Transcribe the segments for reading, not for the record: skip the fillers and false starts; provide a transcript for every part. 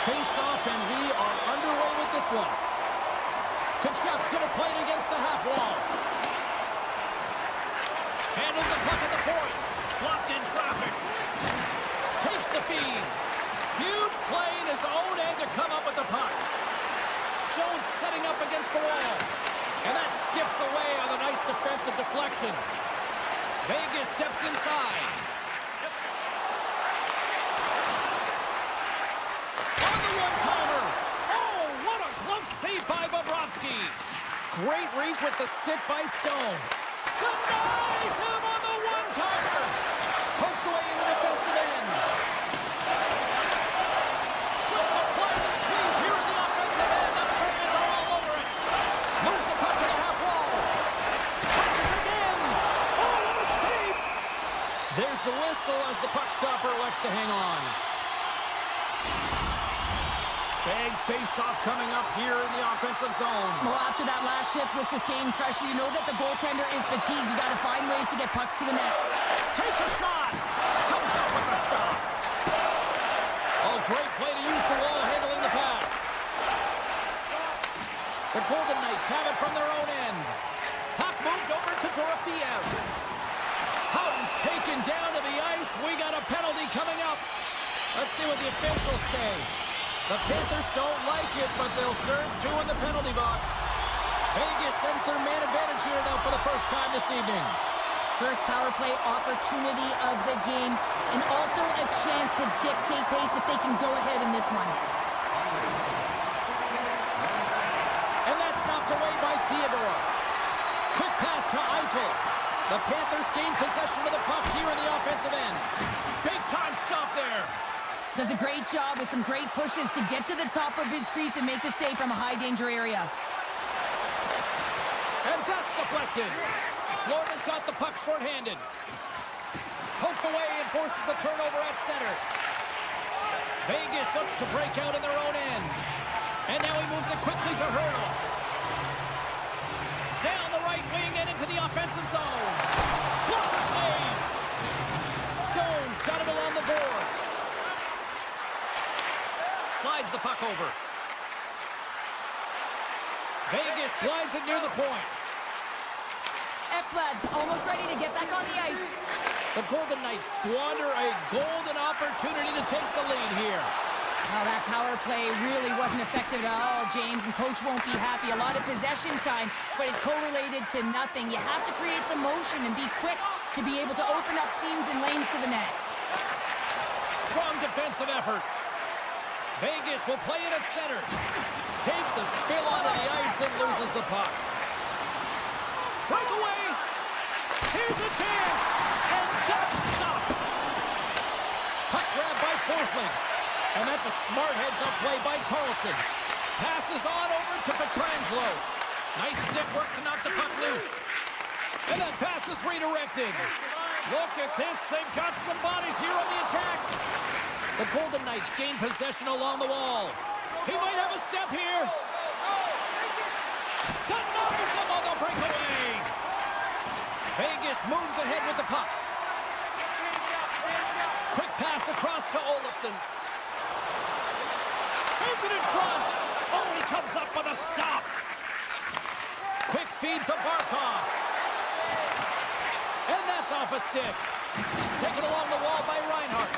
Face-off, and we are underway with this one. Kachuk's going to play it against the half wall. Handles the puck at the point. Blocked in traffic. Takes the feed. Huge play in his own end to come up with the puck. Jones setting up against the wall. And that skips away on a nice defensive deflection. Vegas steps inside. On the one-timer. Oh, what a close save by Bobrovsky. Great reach with the stick by Stone. Denies him on the one-timer. Poked away in the defensive end. Just apply the squeeze here in the offensive end. The Panthers are all over it. Moves the puck to the half wall. Passes again. Oh, what a save. There's the whistle as the puck stopper elects to hang on. Big face-off coming up here in the offensive zone. Well, after that last shift with sustained pressure, you know that the goaltender is fatigued. You got to find ways to get pucks to the net. Takes a shot. Comes up with the stop. Oh, great play to use the wall handling the pass. The Golden Knights have it from their own end. Puck moved over to Dorofiev. Houghton's taken down to the ice. We got a penalty coming up. Let's see what the officials say. The Panthers don't like it, but they'll serve two in the penalty box. Vegas sends their man advantage here now for the first time this evening. First power play opportunity of the game, and also a chance to dictate pace if they can go ahead in this one. And that's knocked away by Theodore. Quick pass to Eichel. The Panthers gain possession of the puck here in the offensive end. Big time stop there. Does a great job with some great pushes to get to the top of his crease and make the save from a high-danger area. And that's deflected. Florida's got the puck shorthanded. Poked away and forces the turnover at center. Vegas looks to break out in their own end. And now he moves it quickly to Hurdle. Down the right wing and into the offensive zone. Blocker save. Stone's got it along the boards. Slides the puck over. Vegas glides it near the point. Ekblad's almost ready to get back on the ice. The Golden Knights squander a golden opportunity to take the lead here. Now that power play really wasn't effective at all, James, and coach won't be happy. A lot of possession time, but it correlated to nothing. You have to create some motion and be quick to be able to open up seams and lanes to the net. Strong defensive effort. Vegas will play it at center. Takes a spill onto the ice and loses the puck. Breakaway. Here's a chance. And that's stopped. Puck grab by Forsling. And that's a smart heads-up play by Carlson. Passes on over to Pietrangelo. Nice stick work to knock the puck loose. And that pass is redirected. Look at this. They've got some bodies here on the attack. The Golden Knights gain possession along the wall. He might have a step here. Denies him on the breakaway. Vegas moves ahead with the puck. Quick pass across to Olafson. Sends it in front. Oh, he comes up with a stop. Quick feed to Barkov. And that's off a stick. Taken along the wall by Reinhart.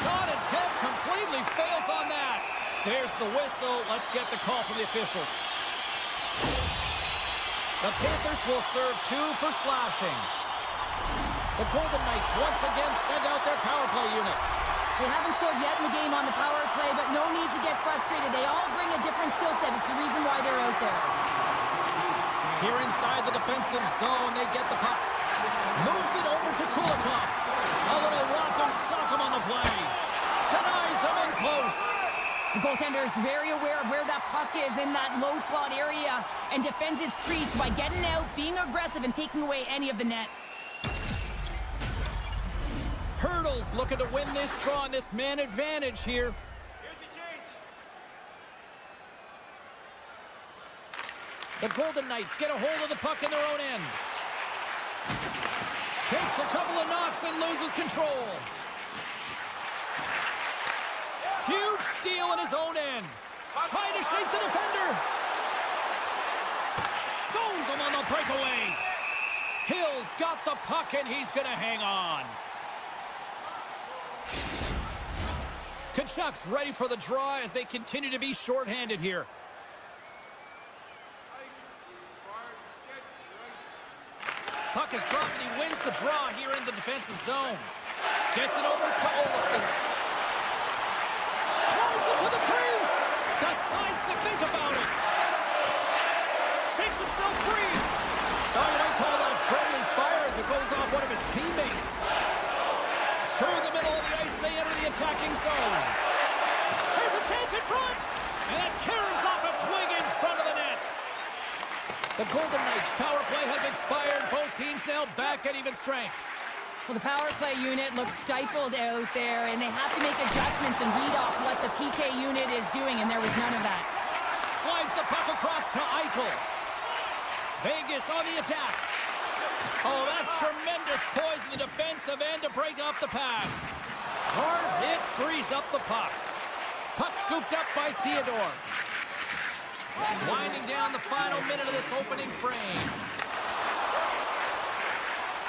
Shot attempt completely fails on that. There's the whistle. Let's get the call from the officials. The Panthers will serve two for slashing. The Golden Knights once again send out their power play unit. They haven't scored yet in the game on the power play, but no need to get frustrated. They all bring a different skill set. It's the reason why they're out there. Here inside the defensive zone, they get the puck. Moves it over to Kulikov. A little rock and sock him on the play. Denies him in close. The goaltender is very aware of where that puck is in that low slot area and defends his crease by getting out, being aggressive, and taking away any of the net. Hurdle's looking to win this draw on this man advantage here. Here's the change. The Golden Knights get a hold of the puck in their own end. Takes a couple of knocks and loses control. Huge steal in his own end. Trying to shake the defender. Stones him on the breakaway. Hill's got the puck, and he's going to hang on. Kachuk's ready for the draw as they continue to be shorthanded here. Puck is dropped, and he wins the draw here in the defensive zone. Gets it over to Olafson. Drives it to the crease. Decides to think about it. Shakes himself free. Oh, you might call that friendly fire as it goes off one of his teammates. Through the middle of the ice, they enter the attacking zone. There's a chance in front. And that caroms off a twig in front of the net. The Golden Knights' power play has expired. Both teams now back at even strength. Well, the power play unit looks stifled out there, and they have to make adjustments and read off what the PK unit is doing, and there was none of that. Slides the puck across to Eichel. Vegas on the attack. Oh, that's tremendous poise in the defensive end to break off the pass. Hard hit frees up the puck. Puck scooped up by Theodore. Winding down the final minute of this opening frame.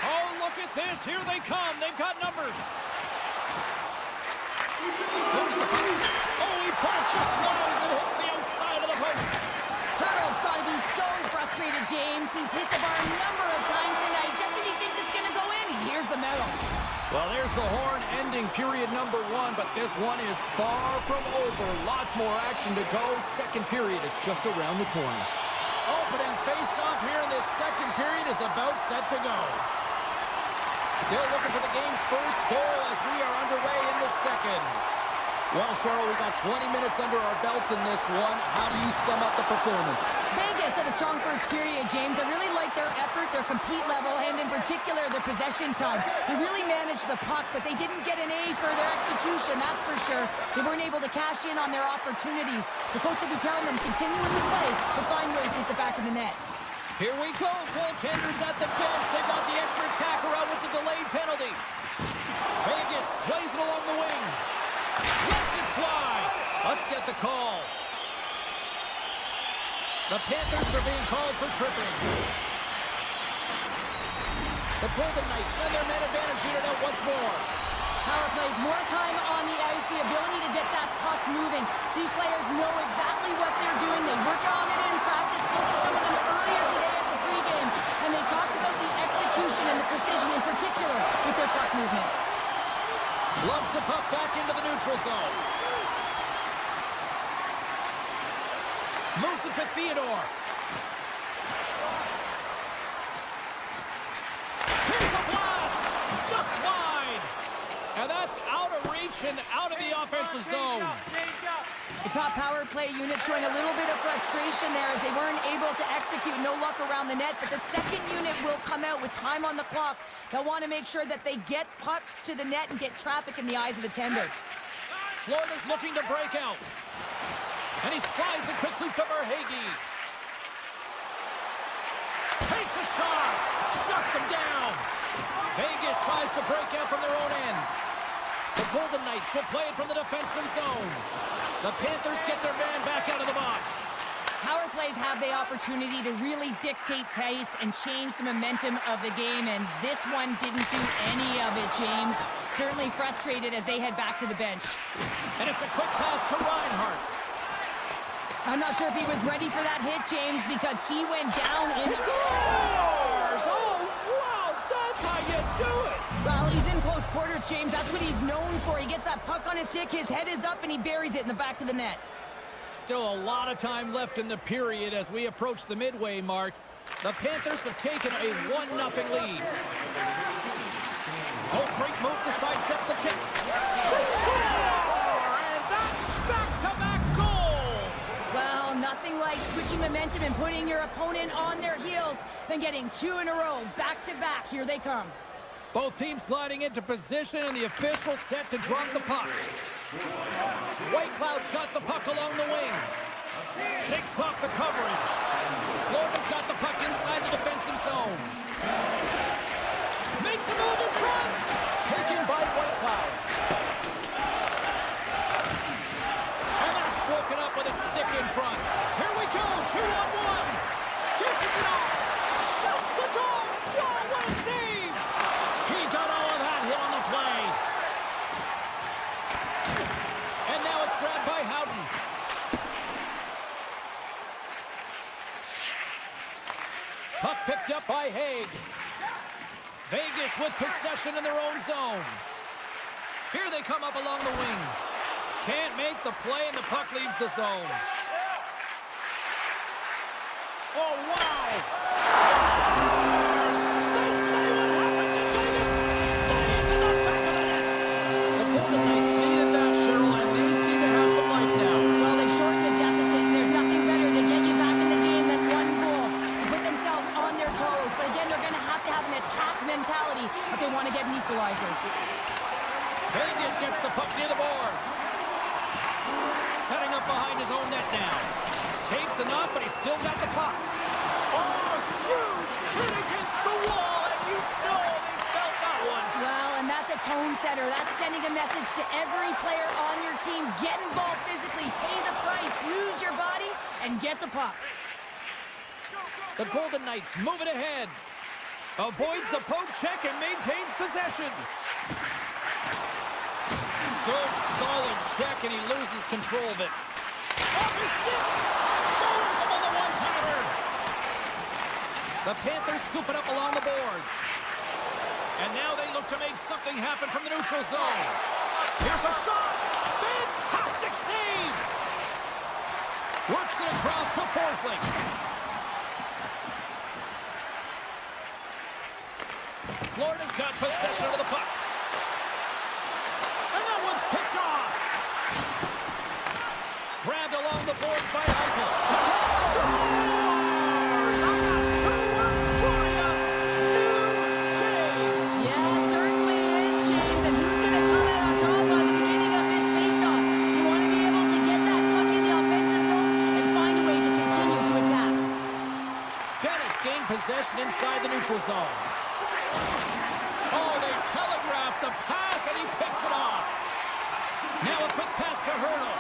Oh, look at this. Here they come. They've got numbers. Moves the puck. Oh, he put it just wide as it hits the outside of the post. Hurdle's got to be so frustrated, James. He's hit the bar a number of times tonight. Just when he thinks it's going to go in, he hears the metal. Well, there's the horn ending period number 1, but this one is far from over. Lots more action to go. Second period is just around the corner. Opening face-off here in this second period is about set to go. Still looking for the game's first goal as we are underway in the second. Well, Cheryl, we got 20 minutes under our belts in this one. How do you sum up the performance? Vegas had a strong first period, James. I really like their effort, their compete level, and in particular, their possession time. They really managed the puck, but they didn't get an A for their execution, that's for sure. They weren't able to cash in on their opportunities. The coach will be telling them continuing to play, but find ways to hit the back of the net. Here we go. Goaltenders at the bench. They got the extra attacker out with the delayed penalty. Vegas plays it along the wing. Lets it fly. Let's get the call. The Panthers are being called for tripping. The Golden Knights send their man advantage unit out once more. Power plays, more time on the ice, the ability to get that puck moving. These players know exactly what they're doing. They work on it in practice. Spoke to some of them earlier today at the pregame, and they talked about the execution and the precision in particular with their puck movement. Loves the puck back into the neutral zone. Moves it to Theodore. Here's a blast! Just wide! And that's out of reach and out of the offensive zone. The top power play unit showing a little bit of frustration there as they weren't able to execute. No luck around the net, but the second unit will come out with time on the clock. They'll want to make sure that they get pucks to the net and get traffic in the eyes of the tender. Florida's looking to break out. And he slides it quickly to Verhaeghe. Takes a shot. Shuts him down. Vegas tries to break out from their own end. The Golden Knights will play it from the defensive zone. The Panthers get their man back out of the box. Power plays have the opportunity to really dictate pace and change the momentum of the game, and this one didn't do any of it, James. Certainly frustrated as they head back to the bench. And it's a quick pass to Reinhart. I'm not sure if he was ready for that hit, James, because he went down in... Scores! Oh, wow, that's how you do it! Well, he's in close quarters, James. That's what he's known for. He gets that puck on his stick, his head is up, and he buries it in the back of the net. Still a lot of time left in the period as we approach the midway mark. The Panthers have taken a 1-0 lead. Oh, great move to sidestep the check. They score! And that's back-to-back goals! Well, nothing like switching momentum and putting your opponent on their heels than getting two in a row, back-to-back. Here they come. Both teams gliding into position, and the official set to drop the puck. White Cloud's got the puck along the wing. Shakes off the coverage. Florida's got the puck inside the defensive zone. Makes a move in front. Taken by White Cloud. Puck picked up by Haig. Vegas with possession in their own zone. Here they come up along the wing. Can't make the play, and the puck leaves the zone. Oh, wow! Scores! They say what happens in Vegas stays in the back of the net. The Golden Knights needed that, Cheryl, and they seem to have some life now. Well, they've shortened the deficit, and there's nothing better to get you back in the game than one goal to put themselves on their toes. But again, they're going to have an attack mentality if they want to get an equalizer. Vegas gets the puck near the boards. Setting up behind his own net now. Takes enough, but he's still got the puck. Oh, huge hit against the wall, and you know they felt that one. Well, and that's a tone setter. That's sending a message to every player on your team. Get involved physically, pay the price, use your body, and get the puck. The Golden Knights move it ahead. Avoids the poke check and maintains possession. Good, solid check, and he loses control of it. Off his stick! Stones him on the one-timer! The Panthers scoop it up along the boards. And now they look to make something happen from the neutral zone. Here's a shot! Fantastic save! Works it across to Forsling. Florida's got possession of the puck. And that one's picked off. Grabbed along the board by Eichel. Scores! I got 2 words for you. New game. Yeah, certainly is, James. And who's going to come out on top by the beginning of this faceoff? You want to be able to get that puck in the offensive zone and find a way to continue to attack. Bennett's gained possession inside the neutral zone. Oh, they telegraphed the pass, and he picks it off. Now a quick pass to Hurdle.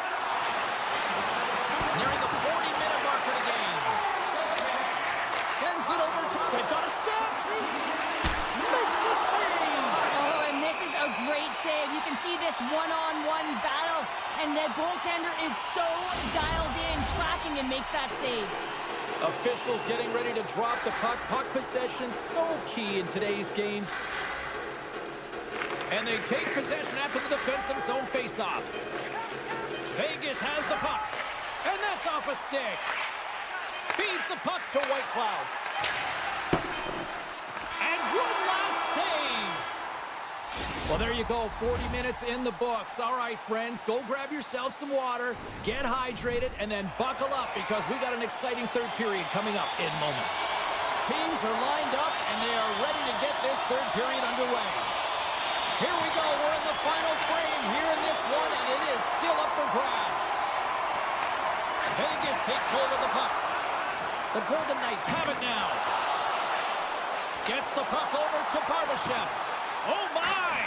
Nearing the 40-minute mark of the game. Sends it over to... They've got a step. Makes the save. Oh, and this is a great save. You can see this one-on-one battle, and the goaltender is so dialed in, tracking, and makes that save. Officials getting ready to drop the puck. Puck possession so key in today's game. And they take possession after the defensive zone faceoff. Vegas has the puck. And that's off a stick. Feeds the puck to Whitecloud. And one last save. Well, there you go. 40 minutes in the books. All right, friends, go grab yourself some water, get hydrated, and then buckle up because we got an exciting third period coming up in moments. Teams are lined up, and they are ready to get this third period underway. Here we go. We're in the final frame here in this one, and it is still up for grabs. Vegas takes hold of the puck. The Golden Knights have it now. Gets the puck over to Barbashev. Oh, my!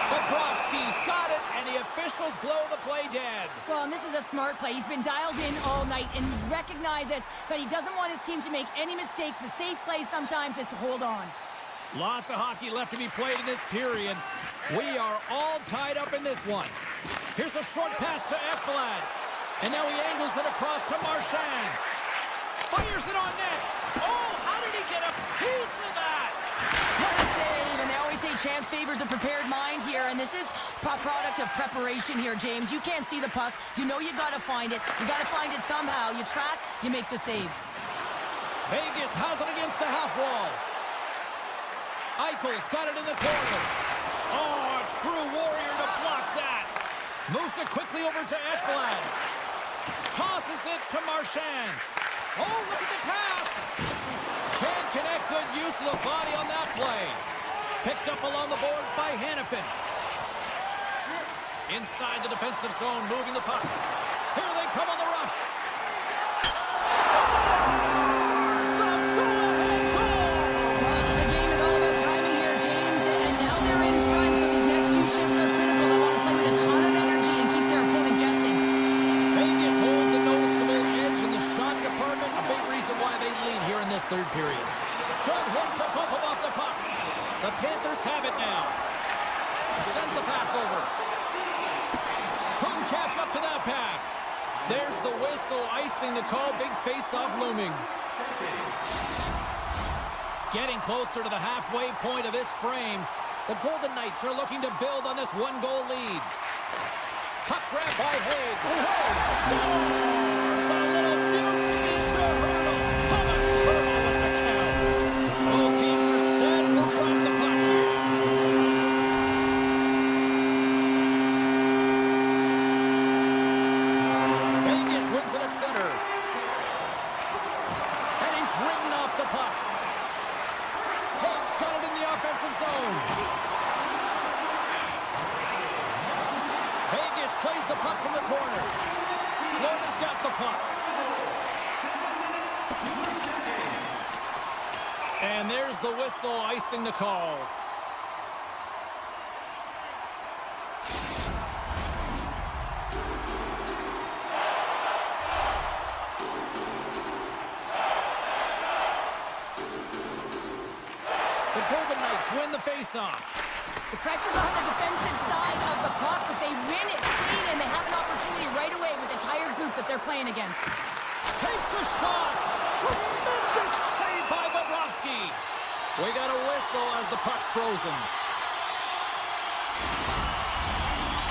Bobrovsky's got it, and the officials blow the play dead. Well, and this is a smart play. He's been dialed in all night and recognizes that he doesn't want his team to make any mistakes. The safe play sometimes is to hold on. Lots of hockey left to be played in this period. We are all tied up in this one. Here's a short pass to Ekblad. And now he angles it across to Marchand. Fires it on net. Oh, how did he get a piece of that? What a save. And they always say chance favors a prepared mind here. And this is a product of preparation here, James. You can't see the puck. You know you got to find it. You got to find it somehow. You track, you make the save. Vegas has it against the half wall. Eichel's got it in the corner. Oh, a true warrior to block that. Moves it quickly over to Ekblad. Tosses it to Marchand. Oh, look at the pass. Can't connect. Good use of the body on that play. Picked up along the boards by Hannafin. Inside the defensive zone, moving the puck. Here they come on the rush. Scores! The go-ahead goal! Well, the game is all about timing here, James. And now they're in front, so these next 2 shifts are critical. They want to play with a ton of energy and keep their opponent guessing. Vegas holds a noticeable edge in the shot department. A big reason why they lead here in this third period. Good hit to bump him off the puck. The Panthers have it now. Sends the pass over. Couldn't catch up to that pass. There's the whistle, icing the call. Big face-off looming. Getting closer to the halfway point of this frame. The Golden Knights are looking to build on this one-goal lead. Puck grab by Haig. Scores! A little Newton hurdle. How much hurdle with the count? Both teams are set. We'll drop the puck here. Vegas wins it at center. And he's ridden off the puck. Haig's got it in the offensive zone. Vegas plays the puck from the corner. Florida's got the puck. And there's the whistle, icing the call. The Golden Knights win the faceoff. The pressure's on the defensive side of the puck, but they win it clean, and they have an opportunity right away with a tired group that they're playing against. Takes a shot. Tremendous save by Bobrovsky. We got a whistle as the puck's frozen.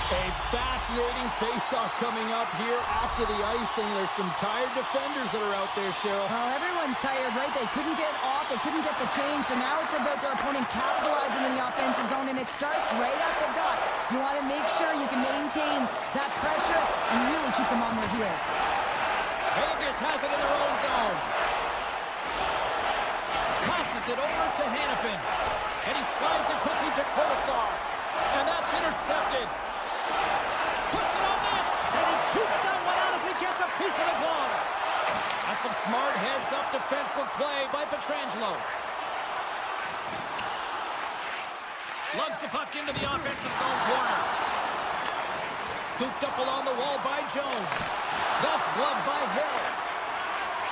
A fascinating face-off coming up here after the icing. There's some tired defenders that are out there, Cheryl. Well, everyone's tired, right? They couldn't get off, they couldn't get the change, so now it's about their opponent capitalizing in the offensive zone, and it starts right at the dot. You want to make sure you can maintain that pressure and really keep them on their heels. Vegas has it in their own zone. Passes it over to Hanifin. And he slides it quickly to Kolesar. And that's intercepted. Puts it on net. And he keeps that one out as he gets a piece of the glove. That's some smart heads-up defensive play by Pietrangelo. Lugs the puck into the offensive zone corner. Scooped up along the wall by Jones. That's gloved by Hill.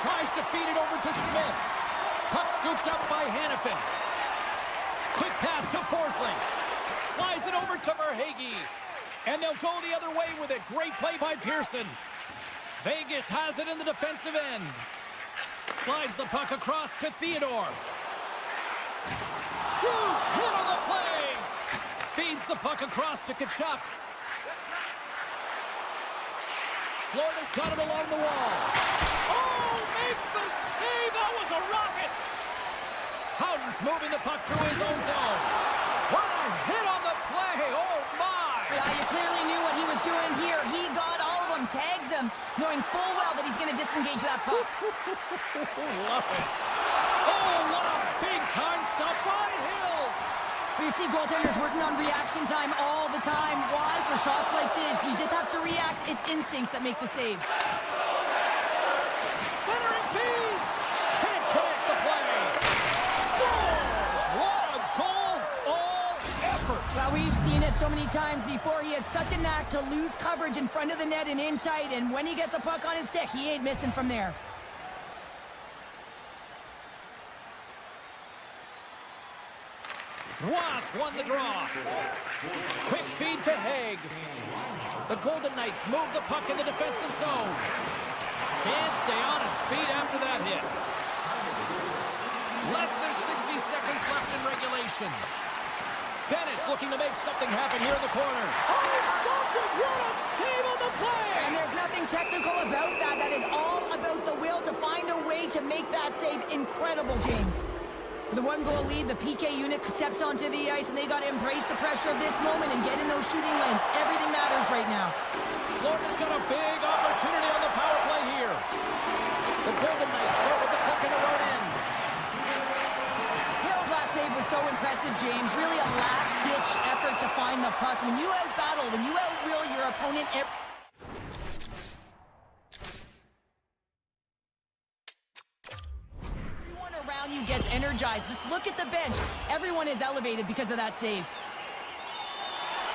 Tries to feed it over to Smith. Puck scooped up by Hanifin. Quick pass to Forsling. Slides it over to Verhaeghe. And they'll go the other way with it. Great play by Pearson. Vegas has it in the defensive end. Slides the puck across to Theodore. Huge hit on the play. Feeds the puck across to Tkachuk. Florida's got it along the wall. Oh, makes the save. That was a rocket. Howden's moving the puck through his own zone. What a hit on the play. Oh, my. Yeah, you clearly knew what he was doing here. He got all of them, tags them, knowing full well that he's going to disengage that puck. Love it. Oh, what a big-time stop by Hill. You see goaltenders working on reaction time all the time. Why? For shots like this, you just have to react. It's instincts that make the save. Centering feed. Can't connect the play. Scores. What a goal. All effort. Well, we've seen it so many times before. He has such a knack to lose coverage in front of the net and in tight. And when he gets a puck on his stick, he ain't missing from there. Wasp won the draw. Quick feed to Haig. The Golden Knights move the puck in the defensive zone. Can't stay on his feet after that hit. Less than 60 seconds left in regulation. Bennett's looking to make something happen here in the corner. Oh, he stopped it! What a save on the play! And there's nothing technical about that. That is all about the will to find a way to make that save incredible, James. With a one-goal lead, the PK unit steps onto the ice, and they got to embrace the pressure of this moment and get in those shooting lanes. Everything matters right now. Florida's got a big opportunity on the power play here. The Golden Knights start with the puck in their own end. Hill's last save was so impressive, James. Really a last-ditch effort to find the puck. When you out-battle, when you out-will your opponent... you gets energized. Just look at the bench. Everyone is elevated because of that save.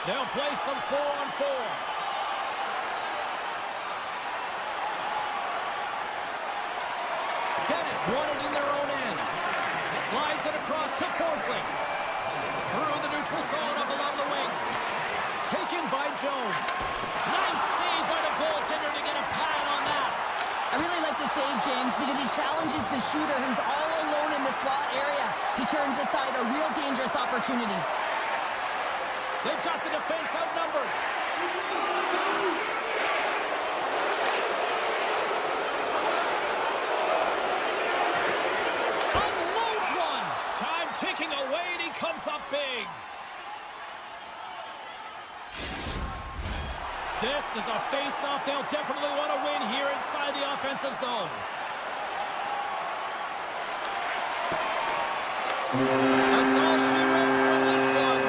They'll play some 4-on-4. Bennett's won it in their own end. Slides it across to Forsling. Through the neutral zone up along the wing. Taken by Jones. Nice save by the goaltender to get a pad on that. I really like the save, James, because he challenges the shooter who's all alone in the slot area. He turns aside a real dangerous opportunity. They've got the defense outnumbered. Unloads one. Time ticking away, and he comes up big. This is a face-off they'll definitely want to win here inside the offensive zone. That's all she wrote from this one.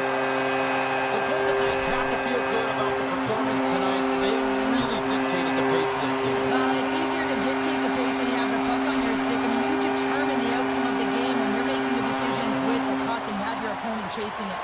The Golden Knights have to feel good about the performance tonight. They really dictated the pace of this game. It's easier to dictate the pace when you have the puck on your stick. I mean, you determine the outcome of the game when you're making the decisions with the puck and have your opponent chasing it.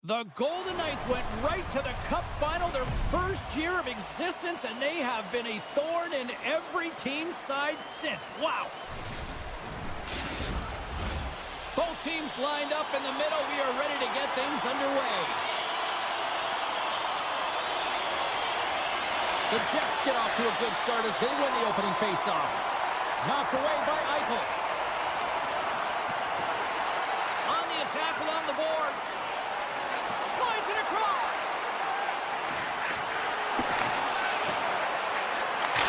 The Golden Knights went right to the Cup final, their first year of existence, and they have been a thorn in every team's side since. Wow. Both teams lined up in the middle. We are ready to get things underway. The Jets get off to a good start as they win the opening faceoff. Knocked away by Eichel. On the attack along the boards. Slides it across.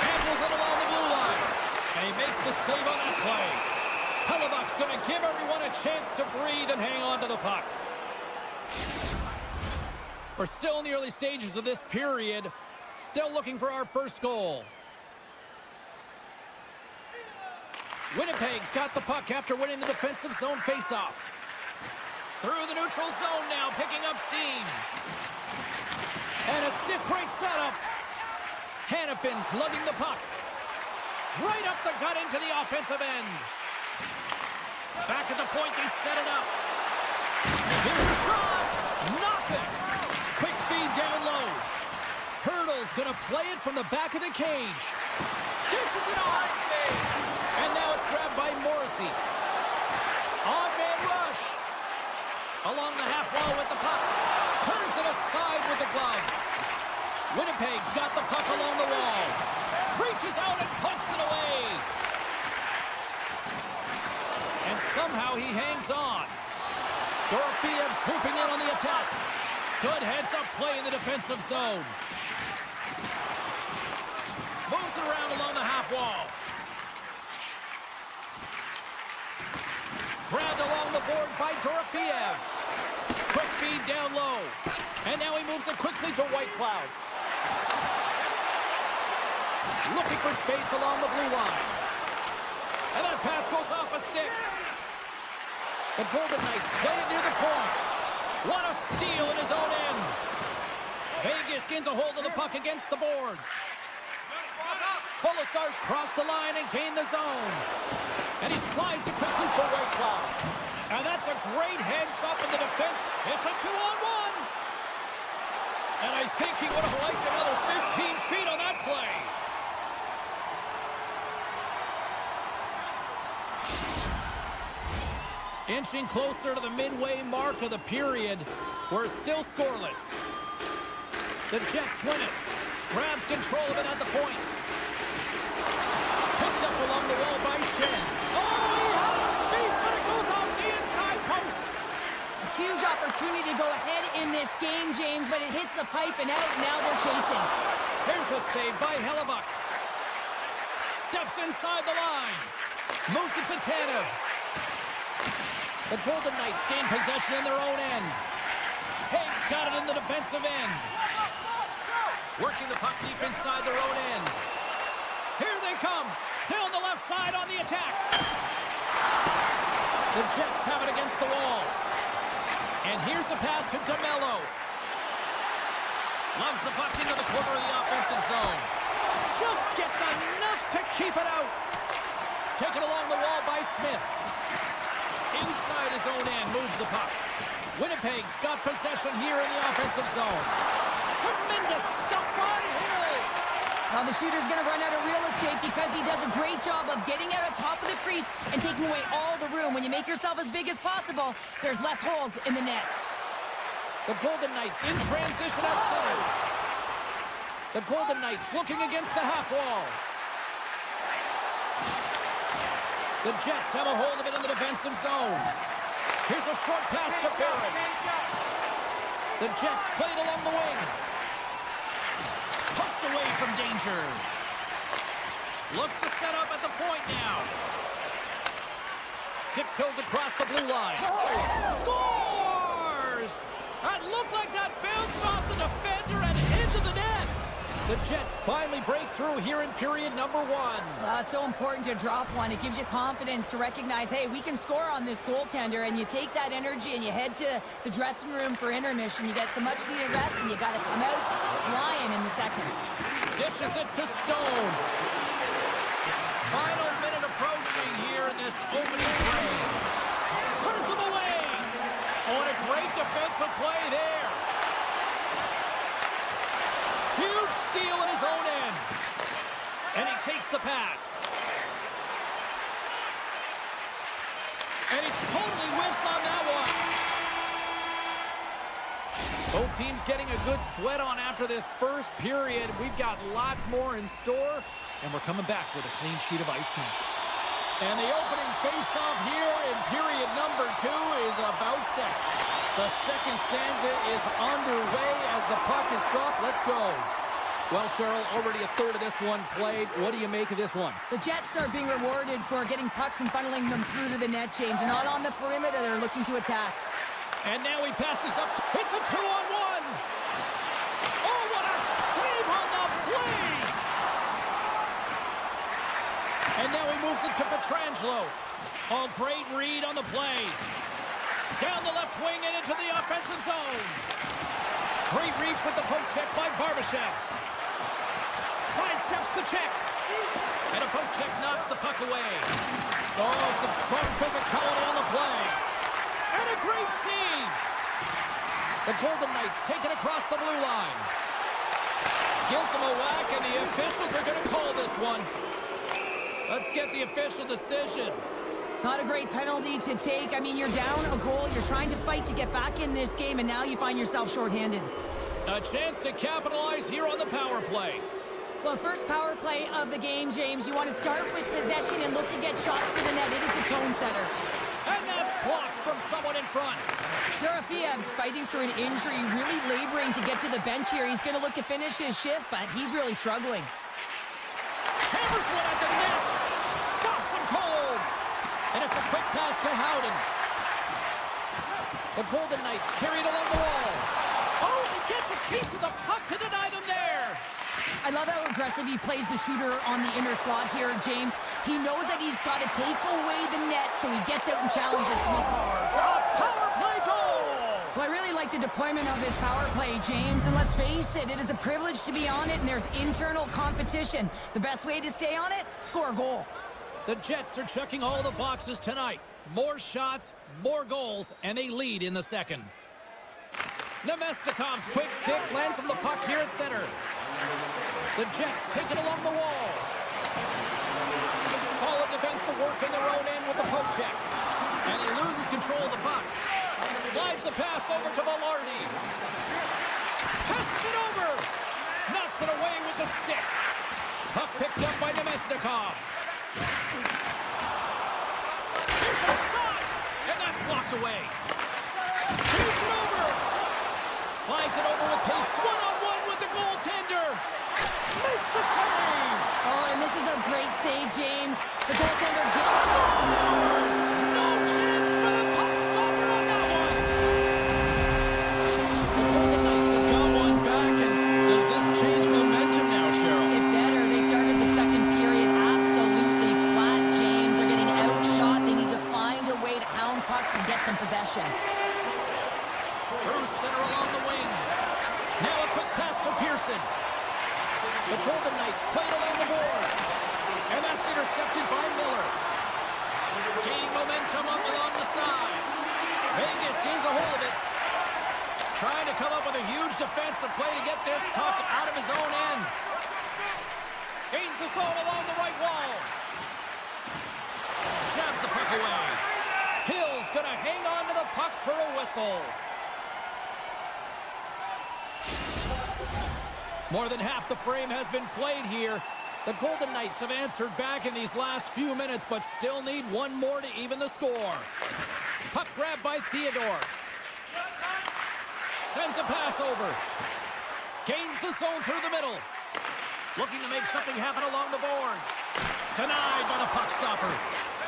Handles it along the blue line. And he makes the save on that play. Hellebuck's going to give everyone a chance to breathe and hang on to the puck. We're still in the early stages of this period. Still looking for our first goal. Winnipeg's got the puck after winning the defensive zone faceoff. Through the neutral zone now, picking up steam. And a stiff breaks that up. Hannafin's lugging the puck. Right up the gut into the offensive end. Back at the point, they set it up. Here's a shot. Nothing. Quick feed down low. Hurdle's going to play it from the back of the cage. Dishes it off. And now it's grabbed by Morrissey. On man rush. Along the half wall with the puck. Turns it aside with the glove. Winnipeg's got the puck along the wall. Reaches out and pokes it away. And somehow he hangs on. Dorofeev swooping in on the attack. Good heads-up play in the defensive zone. Moves it around along the half wall. Grabbed along the boards by Dorofeev. Quick feed down low. And now he moves it quickly to Whitecloud. Looking for space along the blue line. And that pass goes off a stick. The Golden Knights play it near the point. What a steal in his own end. Vegas gains a hold of the puck against the boards. Colasar's crossed the line and gained the zone. And he slides it quickly to Whitecloud. And that's a great heads-up in the defense. It's a 2-on-1. And I think he would have liked another 15 feet on that play. Inching closer to the midway mark of the period. We're still scoreless. The Jets win it. Grabs control of it at the point. Picked up along the wall by Shen. Oh, he had a beat, but it goes off the inside post. A huge opportunity to go ahead in this game, James, but it hits the pipe and out. Now they're chasing. Here's a save by Hellebuck. Steps inside the line. Moves it to Tanev. The Golden Knights gain possession in their own end. Haig's got it in the defensive end. Working the puck deep inside their own end. Here they come. Down the left side on the attack. The Jets have it against the wall. And here's a pass to DeMello. Loves the puck into the corner of the offensive zone. Just gets enough to keep it out. Taken along the wall by Smith. Inside his own end, moves the puck. Winnipeg's got possession here in the offensive zone. Tremendous stop by Hill. Now the shooter's going to run out of real estate because he does a great job of getting out on top of the crease and taking away all the room. When you make yourself as big as possible, there's less holes in the net. The Golden Knights in transition at center. The Golden Knights looking against the half wall. The Jets have a hold of it in the defensive zone. Here's a short pass to Barron. The Jets played along the wing. Poked away from danger. Looks to set up at the point now. Tiptoes across the blue line. Scores! That looked like that bounced off the defender and into the net. The Jets finally break through here in period number 1. It's so important to drop one. It gives you confidence to recognize, hey, we can score on this goaltender, and you take that energy and you head to the dressing room for intermission. You get some much-needed rest, and you got to come out flying in the second. Dishes it to Stone. Final minute approaching here in this opening frame. Turns him away. Oh, and a great defensive play there. Huge steal in his own end. And he takes the pass. And he totally whiffs on that one. Both teams getting a good sweat on after this first period. We've got lots more in store, and we're coming back with a clean sheet of ice next. And the opening face-off here in period number 2 is about set. The second stanza is underway as the puck is dropped. Let's go. Well, Cheryl, already a third of this one played. What do you make of this one? The Jets are being rewarded for getting pucks and funneling them through to the net, James. They're not on the perimeter. They're looking to attack. And now he passes up. It's a 2-on-1. Oh, what a save on the play. And now he moves it to Pietrangelo. Oh, great read on the play. Down the left wing and into the offensive zone. Great reach with the poke check by Barbashev. Sidesteps the check. And a poke check knocks the puck away. Oh, some strong physicality on the play. And a great save. The Golden Knights take it across the blue line. Gives them a whack, and the officials are going to call this one. Let's get the official decision. Not a great penalty to take. I mean, you're down a goal. You're trying to fight to get back in this game, and now you find yourself shorthanded. A chance to capitalize here on the power play. Well, first power play of the game, James. You want to start with possession and look to get shots to the net. It is the tone setter. And that's blocked from someone in front. Dorofiev's fighting through an injury, really laboring to get to the bench here. He's going to look to finish his shift, but he's really struggling. Hammers one at the net. Stops him cold. And it's a quick pass to Howden. The Golden Knights carry it along the wall. Oh, he gets a piece of the puck to deny them there. I love how aggressive he plays the shooter on the inner slot here, James. He knows that he's got to take away the net, so he gets out and challenges to make a power play goal. Well, I really like the deployment of this power play, James. And let's face it, it is a privilege to be on it, and there's internal competition. The best way to stay on it, score a goal. The Jets are checking all the boxes tonight. More shots, more goals, and they lead in the second. Nemestikov's quick stick lands on the puck here at center. The Jets take it along the wall. Some solid defensive work in their own end with the poke check. And he loses control of the puck. Slides the pass over to Velarde. Passes it over. Knocks it away with the stick. Puck picked up by Nemestikov. Here's a shot. And that's blocked away. Shoots it over. Slides it over with pace. One-on-one with the goaltender. Makes the save. Oh, and this is a great save, James. The goaltender gets... Scores! No chance for the puck stopper on that one. The Golden Knights have got one back, and does this change momentum now, Cheryl? It better. They started the second period absolutely flat, James. They're getting outshot. They need to find a way to hound pucks and get some possession. Through center along the wing. Now a quick pass to Pearson. The Golden Knights played along the boards. And that's intercepted by Miller. Gaining momentum up along the side. Vegas gains a hold of it. Trying to come up with a huge defensive play to get this puck out of his own end. Gains the zone along the right wall. Jabs the puck away. Hill's going to hang on to the puck for a whistle. More than half the frame has been played here. The Golden Knights have answered back in these last few minutes, but still need one more to even the score. Puck grab by Theodore. Sends a pass over. Gains the zone through the middle. Looking to make something happen along the boards. Denied by the puck stopper.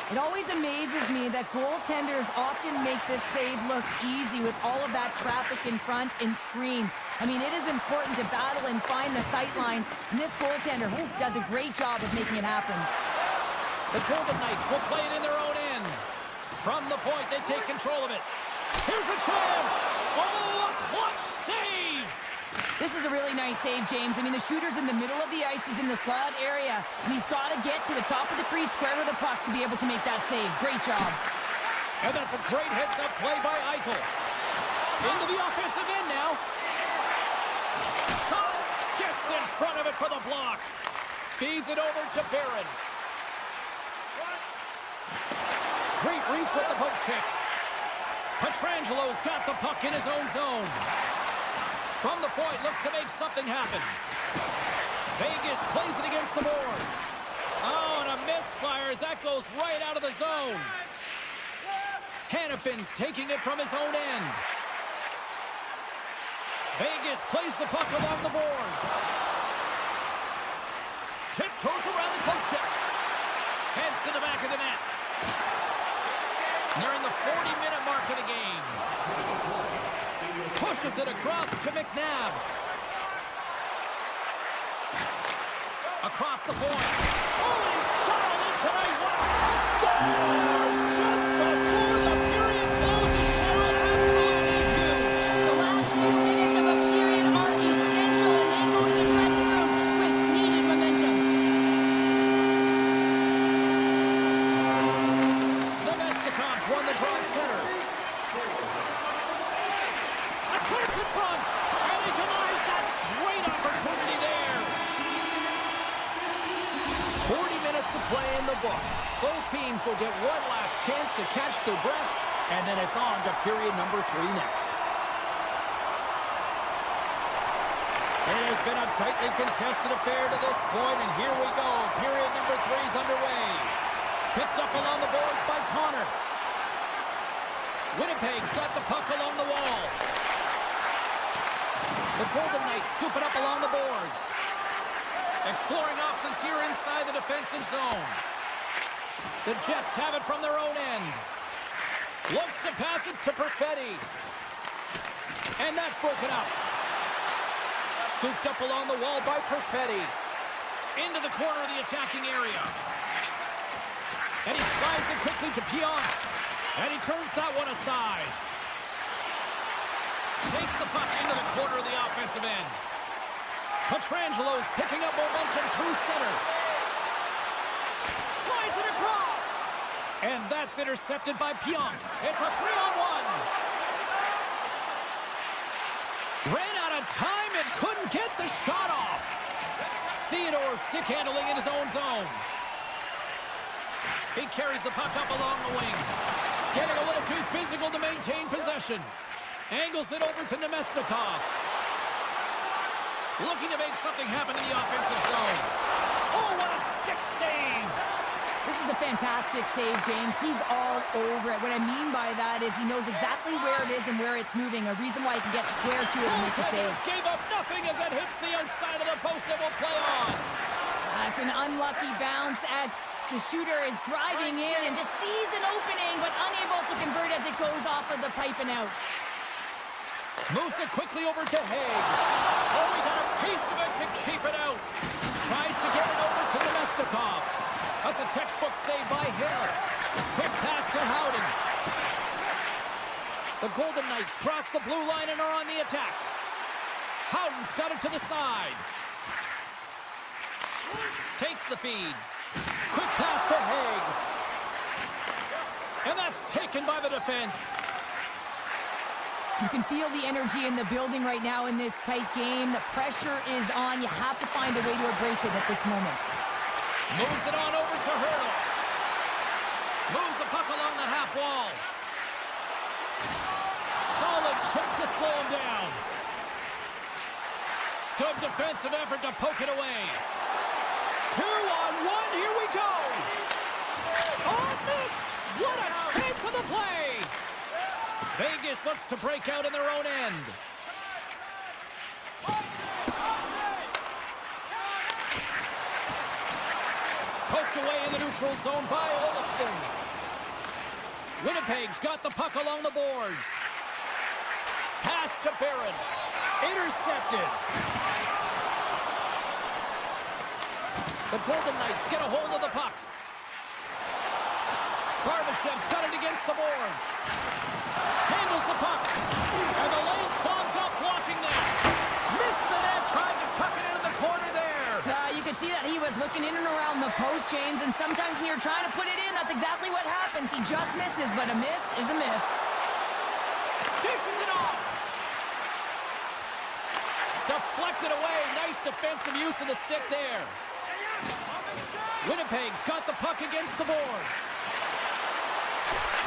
It always amazes me that goaltenders often make this save look easy with all of that traffic in front and screen. I mean, it is important to battle and find the sight lines, and this goaltender does a great job of making it happen. The Golden Knights will play it in their own end. From the point, they take control of it. Here's a chance! Oh, a clutch save! This is a really nice save, James. I mean, the shooter's in the middle of the ice. He's in the slot area, and he's got to get to the top of the crease square with the puck to be able to make that save. Great job. And that's a great heads-up play by Eichel. Into the offensive end now. Shot gets in front of it for the block. Feeds it over to Barron. Great reach with the poke check. Pietrangelo's got the puck in his own zone. From the point, looks to make something happen. Vegas plays it against the boards. Oh, and a misfire as that goes right out of the zone. Hannafin's taking it from his own end. Vegas plays the puck along the boards. Tiptoes around the poke check. Heads to the back of the net. Nearing the 40-minute mark of the game. Pushes it across to McNabb. Across the point. Oh, he's dialed in tonight. Scores just before the period closes. Cheryl, absolutely huge. The last few minutes of a period are essential, and they go to the dressing room with needed momentum. Nemestikov's won the draw center. A chance in front, and he denies that great opportunity there. 40 minutes to play in the books. Both teams will get one last chance to catch their breaths, and then it's on to period number 3 next. It has been a tightly contested affair to this point, and here we go. Period number 3 is underway. Picked up along the boards by Connor. Winnipeg's got the puck along the wall. The Golden Knights scoop it up along the boards. Exploring options here inside the defensive zone. The Jets have it from their own end. Looks to pass it to Perfetti. And that's broken up. Scooped up along the wall by Perfetti. Into the corner of the attacking area. And he slides it quickly to Pion. And he turns that one aside. Takes the puck into the corner of the offensive end. Petrangelo's picking up momentum through center. Slides it across. And that's intercepted by Pion. It's a 3-on-1. Ran out of time and couldn't get the shot off. Theodore stick handling in his own zone. He carries the puck up along the wing. Getting a little too physical to maintain possession. Angles it over to Nemestikov. Looking to make something happen in the offensive zone. Oh, what a stick save! This is a fantastic save, James. He's all over it. What I mean by that is he knows exactly where it is and where it's moving. A reason why he can get square to it and make a save. Gave up nothing as it hits the outside of the post and will play on. That's an unlucky bounce as the shooter is driving in and just sees an opening but unable to convert as it goes off of the pipe and out. Moves it quickly over to Haig. Oh, he got a piece of it to keep it out. Tries to get it over to Nemestikov. That's a textbook save by Hill. Quick pass to Howden. The Golden Knights cross the blue line and are on the attack. Howden's got it to the side. Takes the feed. Quick pass to Haig. And that's taken by the defense. You can feel the energy in the building right now in this tight game. The pressure is on. You have to find a way to embrace it at this moment. Moves it on over to Hurdle. Moves the puck along the half wall. Solid chip to slow him down. Good defensive effort to poke it away. 2-on-1, here we go. Oh, missed. What a chance of the play. Vegas looks to break out in their own end. Poked away in the neutral zone by Olafson. Winnipeg's got the puck along the boards. Pass to Barron. Intercepted. The Golden Knights get a hold of the puck. Barbashev's got it against the boards. Handles the puck. And the lane's clogged up, blocking them. Missed the net, tried to tuck it into the corner there. You could see that he was looking in and around the post, James, and sometimes when you're trying to put it in, that's exactly what happens. He just misses, but a miss is a miss. Dishes it off. Deflected away. Nice defensive use of the stick there. Winnipeg's got the puck against the boards.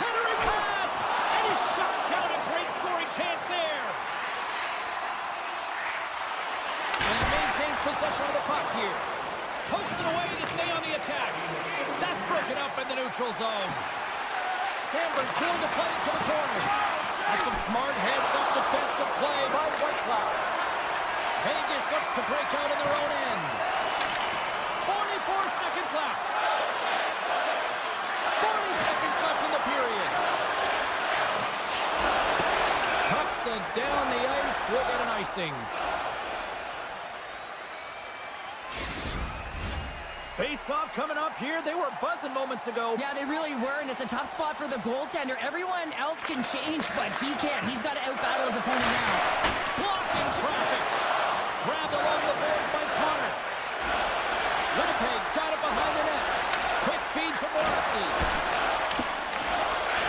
Centering pass, and he shuts down a great scoring chance there. neutral zone. Sandberg's going to play it to the corner. That's some smart heads-up defensive play by Whitecloud. Vegas looks to break out in their own end. 44 seconds left. 40 seconds left in the period. Puck sent down the ice. We'll get an icing. Face-off coming up here. They were buzzing moments ago. Yeah, they really were, and it's a tough spot for the goaltender. Everyone else can change, but he can't. He's got to out-battle his opponent now. Blocked in traffic. Grabbed along the boards by Connor. Winnipeg's got it behind the net. Quick feed to Morrissey.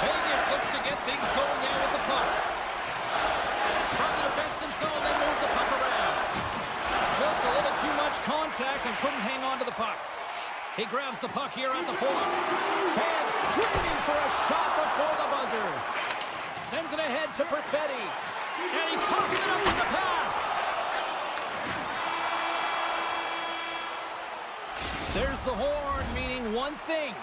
Vegas looks to get things going there with the puck. From the defensive zone, they move the puck around. Just a little too much contact and couldn't hang on to the puck. He grabs the puck here at the point. Fans screaming for a shot before the buzzer. Sends it ahead to Perfetti. And he coughs it up with the pass. There's the horn, meaning one thing.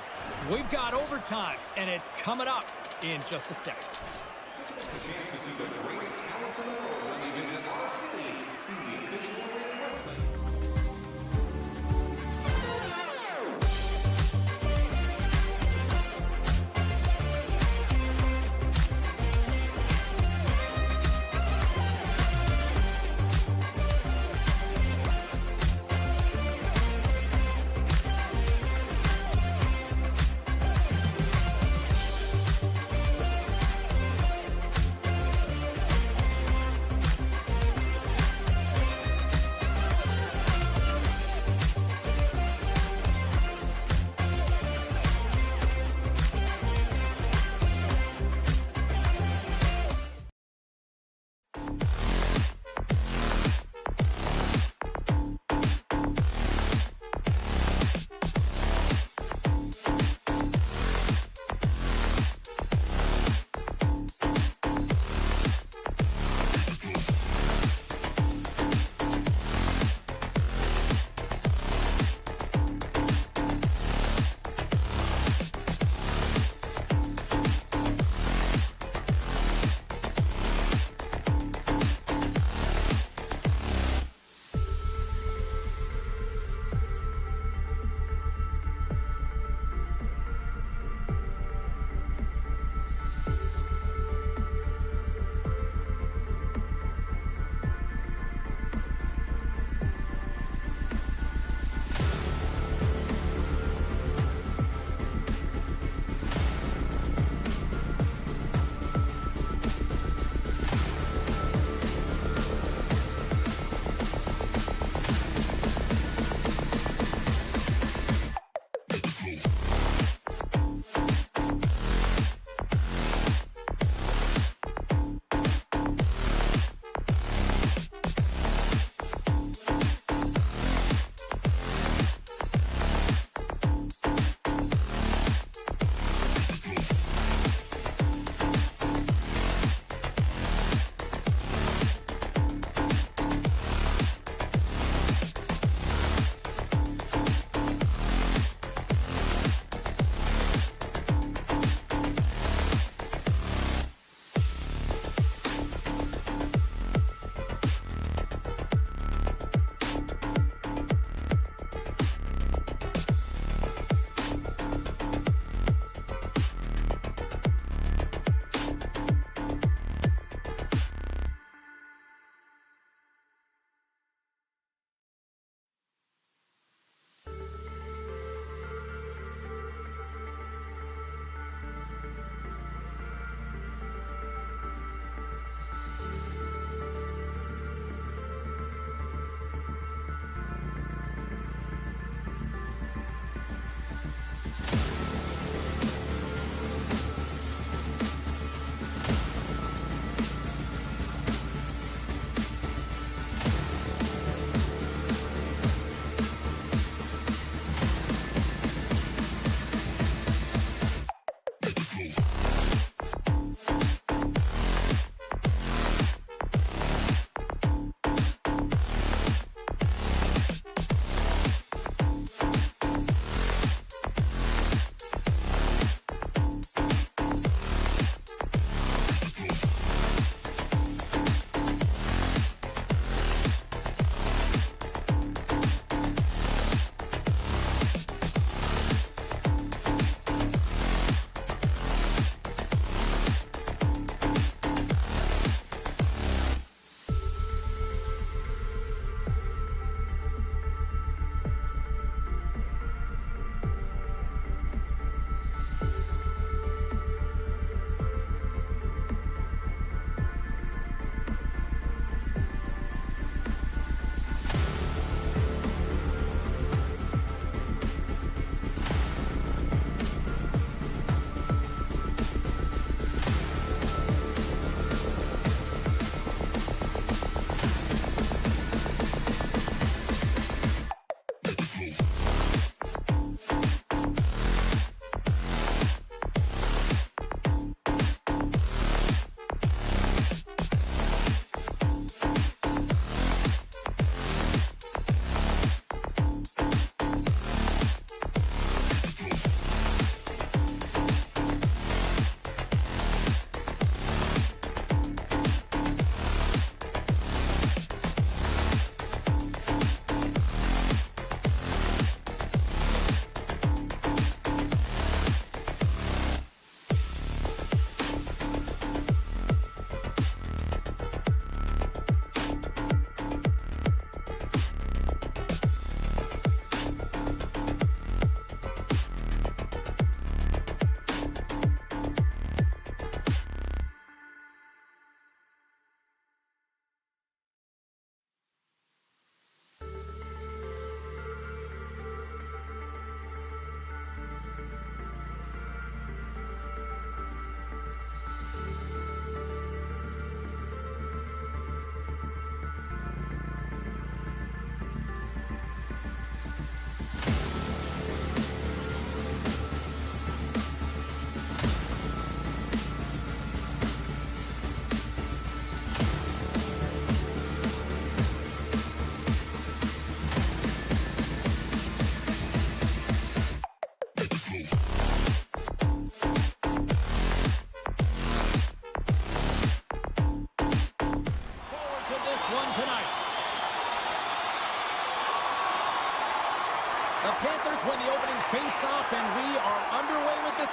We've got overtime, and it's coming up in just a second. A chance to see the greatest talents in the world when they visit our city. See the official website.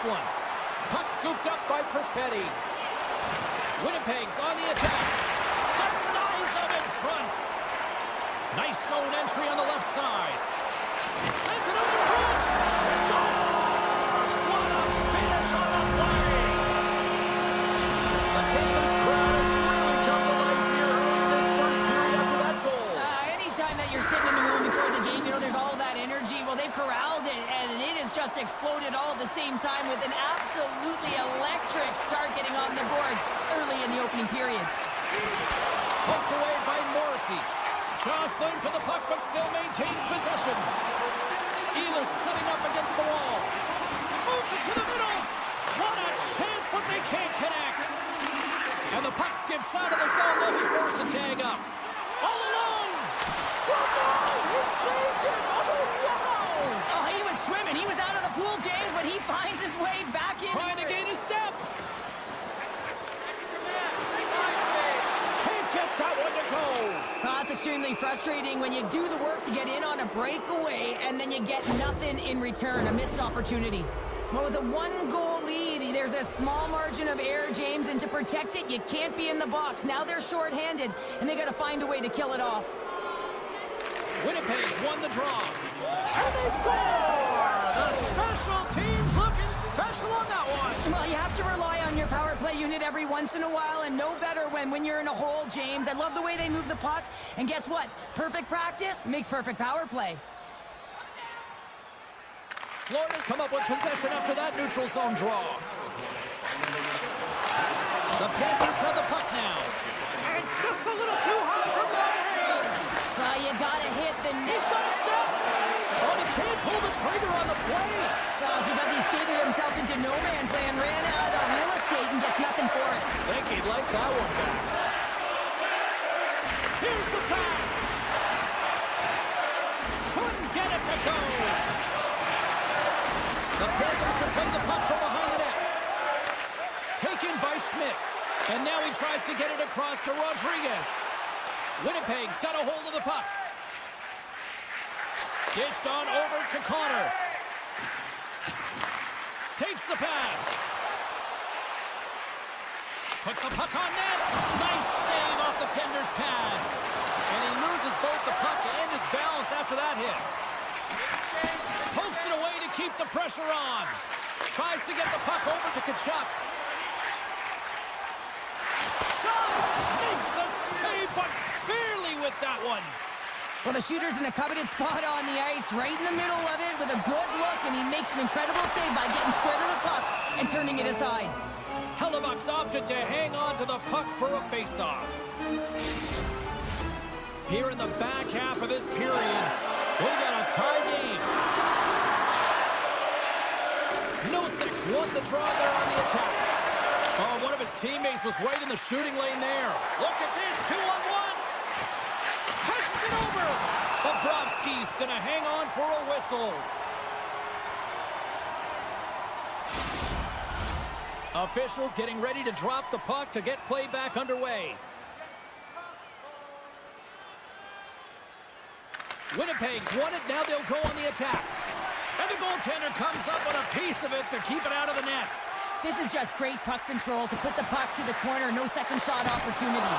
one. Puck scooped up by Perfetti. Winnipeg's on the attack. Denies them in front. Nice zone entry on the left side. Sends it over front. Scores! What a finish on the play! The Panthers crowd has really come to life here early in this first period after that goal. Anytime that you're sitting in the room before the game, you know, there's all that energy. Well, they've corralled it, and it has just exploded all at the same time with an absolutely electric start getting on the board early in the opening period. Poked away by Morrissey. Jostling for the puck, but still maintains possession. Either setting up against the wall. Moves it to the middle. What a chance, but they can't connect. And the puck skips out of the zone. They'll be forced to tag up. All alone. Score! He saved it. Oh, wow. Oh, he was swimming. He was out of the pool, James, but he finds his way back in. Trying to gain a step. Can't get that one to go. Oh, it's extremely frustrating when you do the work to get in on a breakaway and then you get nothing in return, a missed opportunity. Well, with a one-goal lead, there's a small margin of error, James, and to protect it, you can't be in the box. Now they're shorthanded, and they got to find a way to kill it off. Winnipeg's won the draw. And they score! The special teams looking special on that one. Well, you have to rely on your power play unit every once in a while, and no better when you're in a hole, James. I love the way they move the puck, and guess what? Perfect practice makes perfect power play. Florida's come up with possession after that neutral zone draw. The Panthers have the puck now. And just a little too high from long range. Well, you gotta hit the net. He's got a step. Oh, he can't pull the trigger on the play. Well, it's because he skated himself into no man's land, ran out of real estate, and gets nothing for it. Think he'd like that one back. Here's the pass. Couldn't get it to go. The Panthers have taken the puck from behind the net. Taken by Schmidt. And now he tries to get it across to Rodriguez. Winnipeg's got a hold of the puck. Dished on over to Connor. Takes the pass. Puts the puck on net. Nice save off the tender's pad. And he loses both the puck and his balance after that hit. Pokes it away to keep the pressure on. Tries to get the puck over to Tkachuk. Shot! Makes the save, but barely with that one. Well, the shooter's in a coveted spot on the ice, right in the middle of it with a good look, and he makes an incredible save by getting square to the puck and turning it aside. Hellebuck's opted to hang on to the puck for a face-off. Here in the back half of this period, we got a tie game. Nosek won the draw there on the attack. Oh, one of his teammates was right in the shooting lane there. Look at this, 2-on-1. Passes it over. Bobrovsky's going to hang on for a whistle. Officials getting ready to drop the puck to get play back underway. Winnipeg's won it. Now they'll go on the attack. And the goaltender comes up with a piece of it to keep it out of the net. This is just great puck control to put the puck to the corner. No second shot opportunity.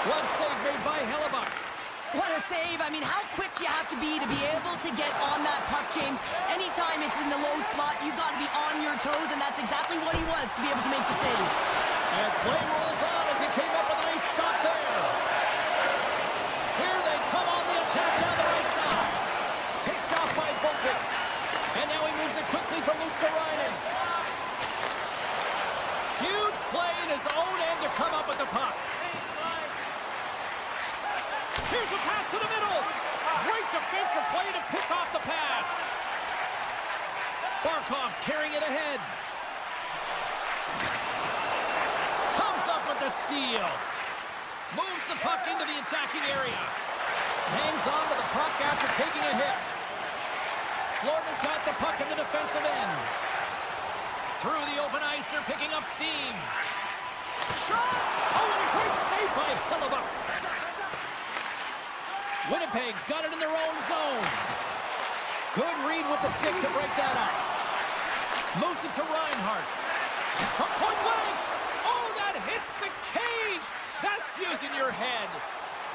One save made by Hellebuck. What a save. I mean, how quick you have to be able to get on that puck, James. Anytime it's in the low slot, you got to be on your toes, and that's exactly what he was to be able to make the save. And play rolls on as he came up with a nice stop there. Here they come on the attack down the right side. Picked off by Boltix. And now he moves it quickly from Luskarainen. Huge play in his own end to come up with the puck. Here's a pass to the middle. Great defensive play to pick off the pass. Barkov's carrying it ahead. Comes up with the steal. Moves the puck into the attacking area. Hangs on to the puck after taking a hit. Florida's got the puck in the defensive end. Through the open ice, they're picking up steam. Shot! Oh, and a great save by Hellebuck. Winnipeg's got it in their own zone. Good read with the stick to break that up. Moves it to Reinhart. From point blank. Oh, that hits the cage. That's using your head.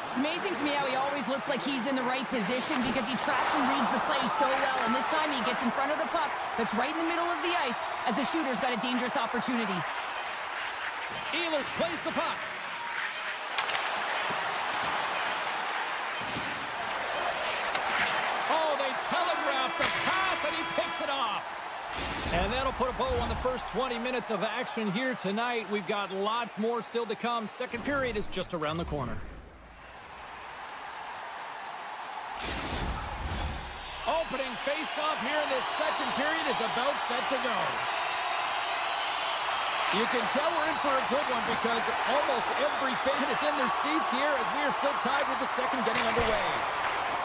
It's amazing to me how he always looks like he's in the right position because he tracks and reads the play so well. And this time he gets in front of the puck that's right in the middle of the ice as the shooter's got a dangerous opportunity. Ehlers plays the puck. Oh, they telegraph the pass and he picks it off. And that'll put a bow on the first 20 minutes of action here tonight. We've got lots more still to come. Second period is just around the corner. Opening face-off here in this second period is about set to go. You can tell we're in for a good one because almost every fan is in their seats here as we are still tied with the second getting underway.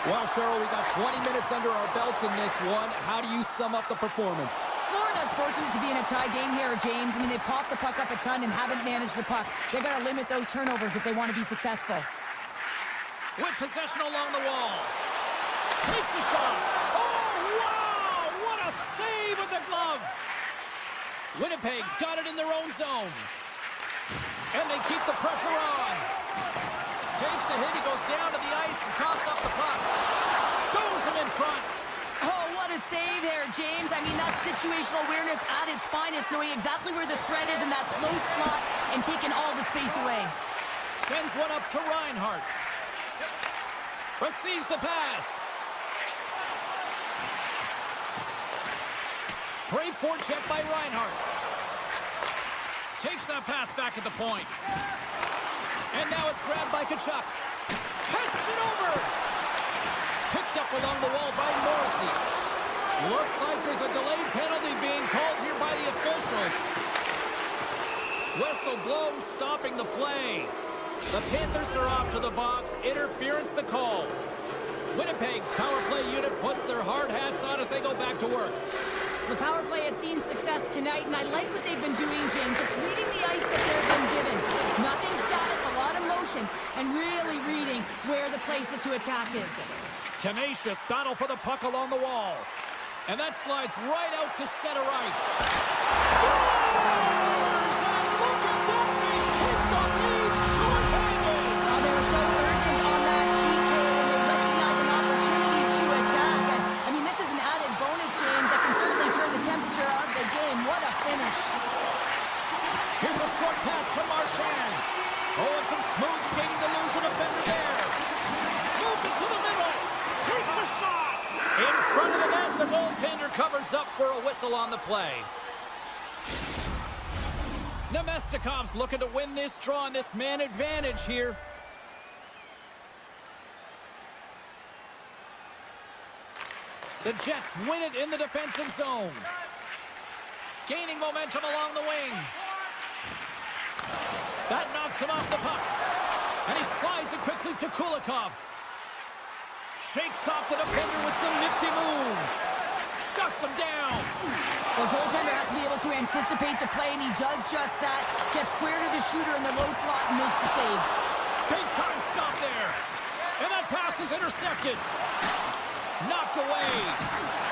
Well, Cheryl, we got 20 minutes under our belts in this one. How do you sum up the performance? Florida's fortunate to be in a tie game here, James. I mean, they've popped the puck up a ton and haven't managed the puck. They've got to limit those turnovers if they want to be successful. With possession along the wall. Takes the shot. Oh, wow! What a save with the glove. Winnipeg's got it in their own zone. And they keep the pressure on. Takes a hit. He goes down to the ice and coughs up the puck. Stones him in front. Oh, what a save there, James. I mean, that's situational awareness at its finest, knowing exactly where the threat is in that slow slot and taking all the space away. Sends one up to Reinhart. Receives the pass. Great forecheck by Reinhart. Takes that pass back at the point. And now it's grabbed by Tkachuk. Passes it over. Picked up along the wall by Morrissey. Looks like there's a delayed penalty being called here by the officials. Whistle blows, stopping the play. The Panthers are off to the box. Interference the call. Winnipeg's power play unit puts their hard hats on as they go back to work. The power play has seen success tonight, and I like what they've been doing, James. Just reading the ice that they've been given. Nothing static, a lot of motion, and really reading where the places to attack is. Tenacious battle for the puck along the wall. And that slides right out to center ice. Scores! And look at that! They hit the lead short-handed! They were so urgent on that PK, and they recognize an opportunity to attack. And, I mean, this is an added bonus, James, that can certainly turn the temperature of the game. What a finish. Here's a short pass to Marchand. Oh, and some smooth skating to lose a defender there. Moves it to the middle. Takes a shot. In front of the net, the goaltender covers up for a whistle on the play. Nemestikov's looking to win this draw on this man advantage here. The Jets win it in the defensive zone. Gaining momentum along the wing. That knocks him off the puck. And he slides it quickly to Kulikov. Shakes off the defender with some nifty moves. Shuts him down. Well, goaltender has to be able to anticipate the play, and he does just that. Gets square to the shooter in the low slot and makes the save. Big time stop there. And that pass is intercepted. Knocked away.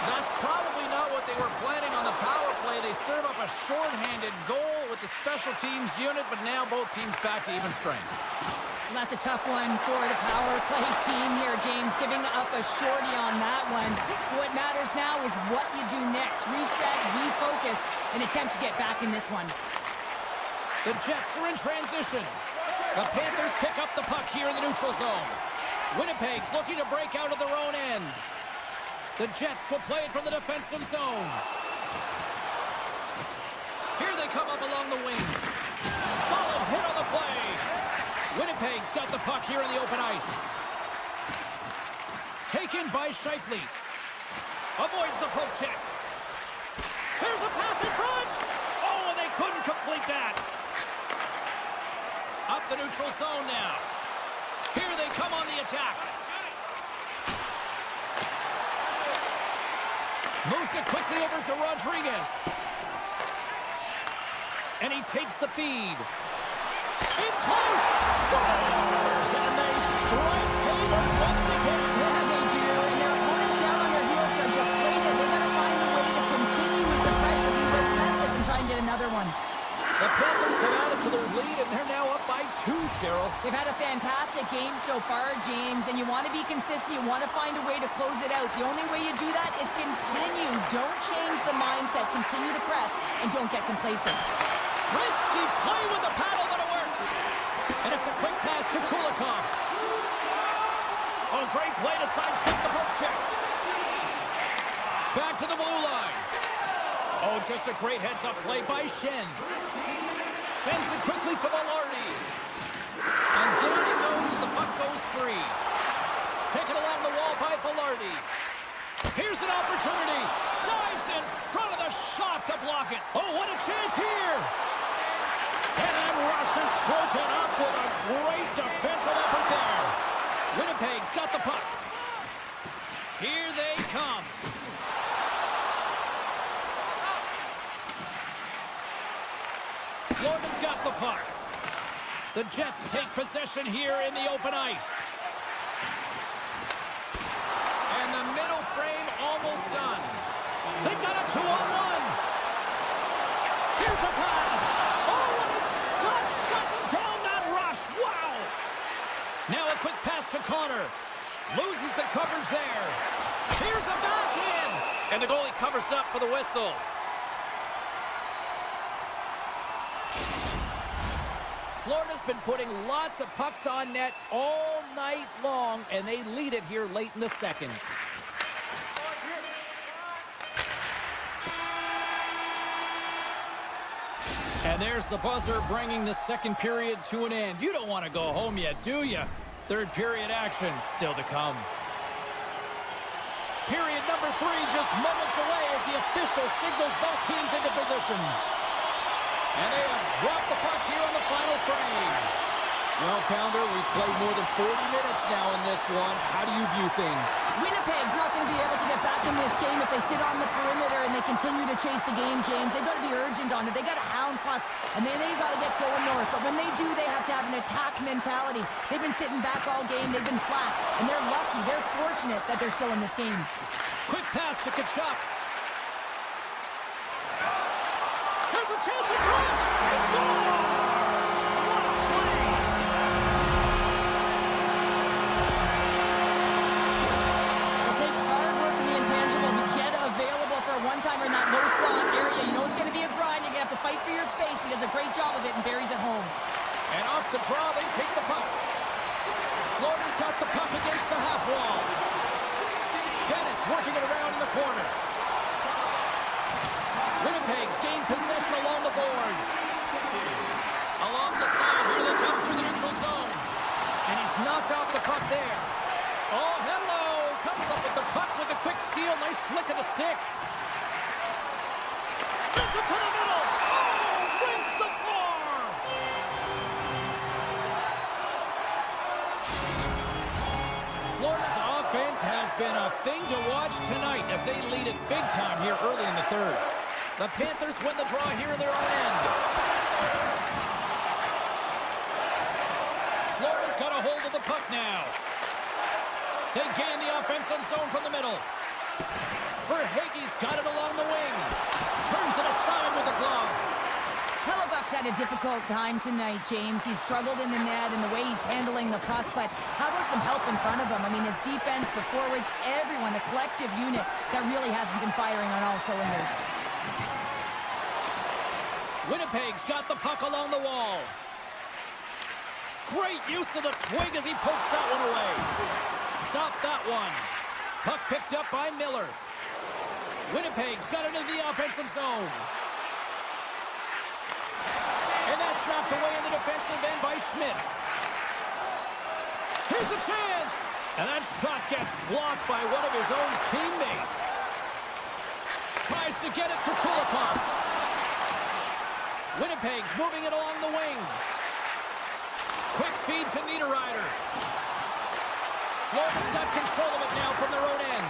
That's probably not what they were planning on the power play. They serve up a shorthanded goal with the special teams unit, but now both teams back to even strength. Well, that's a tough one for the power play team here, James, giving up a shorty on that one. What matters now is what you do next. Reset, refocus, and attempt to get back in this one. The Jets are in transition. The Panthers pick up the puck here in the neutral zone. Winnipeg's looking to break out of their own end. The Jets will play it from the defensive zone. Here they come up along the wing. Solid hit on the play. Winnipeg's got the puck here in the open ice. Taken by Scheifele. Avoids the poke check. Here's a pass in front. Oh, and they couldn't complete that. Up the neutral zone now. Here they come on the attack. Moves it quickly over to Rodriguez. And he takes the feed. In close! Scores! And they strike Hayward once again. Yeah, they do. And their opponents down on their heels are deflated. They got to find a way to continue with the pressure, be another one. The Panthers have added to their lead, and they're now up by 2, Cheryl. They've had a fantastic game so far, James, and you want to be consistent. You want to find a way to close it out. The only way you do that is continue. Don't change the mindset. Continue to press, and don't get complacent. Risky play with the paddle, but it works. And it's a quick pass to Kulikov. Oh, great play to sidestep the poke check. Back to the blue line. Oh, just a great heads-up play by Shen. Sends it quickly to Velarde. And down he goes as the puck goes free. Taken along the wall by Velarde. Here's an opportunity. Dives in front of the shot to block it. Oh, what a chance here. And then Rush is broken up with a great defensive effort there. Winnipeg's got the puck. Here they come. Florida's got the puck. The Jets take possession here in the open ice. And the middle frame almost done. They've got a 2-on-1. Here's a pass. Oh, what a stop shutting down that rush. Wow. Now a quick pass to Connor. Loses the coverage there. Here's a backhand. And the goalie covers up for the whistle. Florida's been putting lots of pucks on net all night long, and they lead it here late in the second. And there's the buzzer bringing the second period to an end. You don't want to go home yet, do you? Third period action still to come. Period number 3 just moments away as the official signals both teams into position. And they have dropped the puck here on the final frame. Well, Pounder, we've played more than 40 minutes now in this one. How do you view things? Winnipeg's not going to be able to get back in this game if they sit on the perimeter and they continue to chase the game, James. They've got to be urgent on it. They've got to hound pucks, and then they've got to get going north. But when they do, they have to have an attack mentality. They've been sitting back all game. They've been flat, and they're lucky. They're fortunate that they're still in this game. Quick pass to Tkachuk. There's a chance in front. He scores! What a play! It takes hard work in the intangibles to get available for a one-timer in that low slot area. You know it's going to be a grind. You're going to have to fight for your space. He does a great job of it and buries it home. And off the draw, they take the puck. Florida's got the puck against the half wall. Bennett's working it around in the corner. Winnipeg's gained possession along the boards. Along the side, here they come through the neutral zone. And he's knocked off the puck there. Oh, hello! Comes up with the puck with a quick steal. Nice flick of the stick. Sends it to the middle. Oh, rings the bar! Florida's offense has been a thing to watch tonight as they lead it big time here early in the third. The Panthers win the draw here in their own end. Florida's got a hold of the puck now. They gain the offensive zone from the middle. Verhaeghe's got it along the wing. Turns it aside with the glove. Hellebuck's had a difficult time tonight, James. He's struggled in the net and the way he's handling the puck, but how about some help in front of him? I mean, his defense, the forwards, everyone, a collective unit that really hasn't been firing on all cylinders. Winnipeg's got the puck along the wall. Great use of the twig as he pokes that one away. Stop that one. Puck picked up by Miller. Winnipeg's got it into the offensive zone. And that's knocked away in the defensive end by Schmidt. Here's a chance. And that shot gets blocked by one of his own teammates. Tries to get it to Kulikov. Winnipeg's moving it along the wing. Quick feed to Niederreiter. Florida's got control of it now from their own end.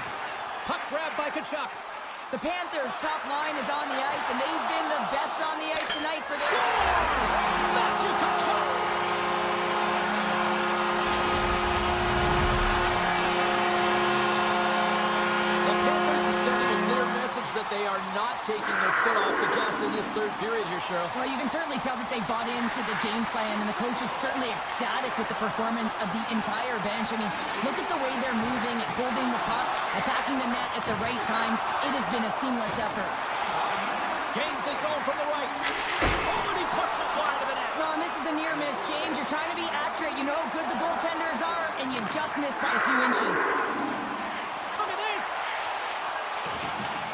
Puck grabbed by Tkachuk. The Panthers' top line is on the ice, and they've been the best on the ice tonight for their... Scores! Matthew Tkachuk! The Panthers are sending a clear message that they are not taking their foot off the gas in this third period here, Cheryl. Well, you can certainly tell that they bought into the game plan, and the coach is certainly ecstatic with the performance of the entire bench. I mean, look at the way they're moving, holding the puck, attacking the net at the right times. It has been a seamless effort. Gains the zone from the right. Oh, and he puts it wide of the net. Well, and this is a near miss, James. You're trying to be accurate. You know how good the goaltenders are, and you just missed by a few inches. Look at this.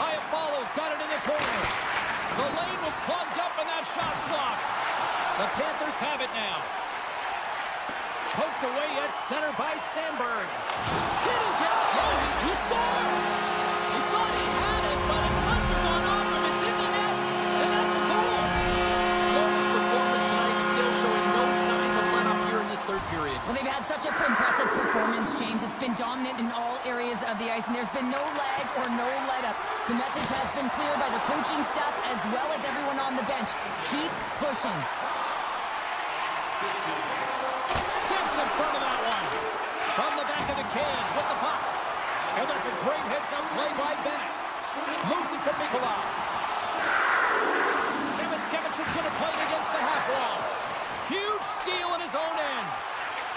Hyatt follows, got it in the corner. The lane was plugged up, and that shot's blocked. The Panthers have it now. Poked away at center by Sandberg. Didn't get it. Oh, he scores! He thought he had it, but it must have gone off him. It's in the net, and that's a goal. Florida's performance tonight still showing no signs of let up here in this third period. Well, they've had such a impressive performance, James. It's been dominant in all areas of the ice, and there's been no lag or no let-up. The message has been clear by the coaching staff as well as everyone on the bench. Keep pushing. Steps in front of that one. From the back of the cage with the puck. And that's a great heads-up play by Bennett. Moves it to Mikola. Samoskevich is going to play it against the half wall. Huge steal in his own end.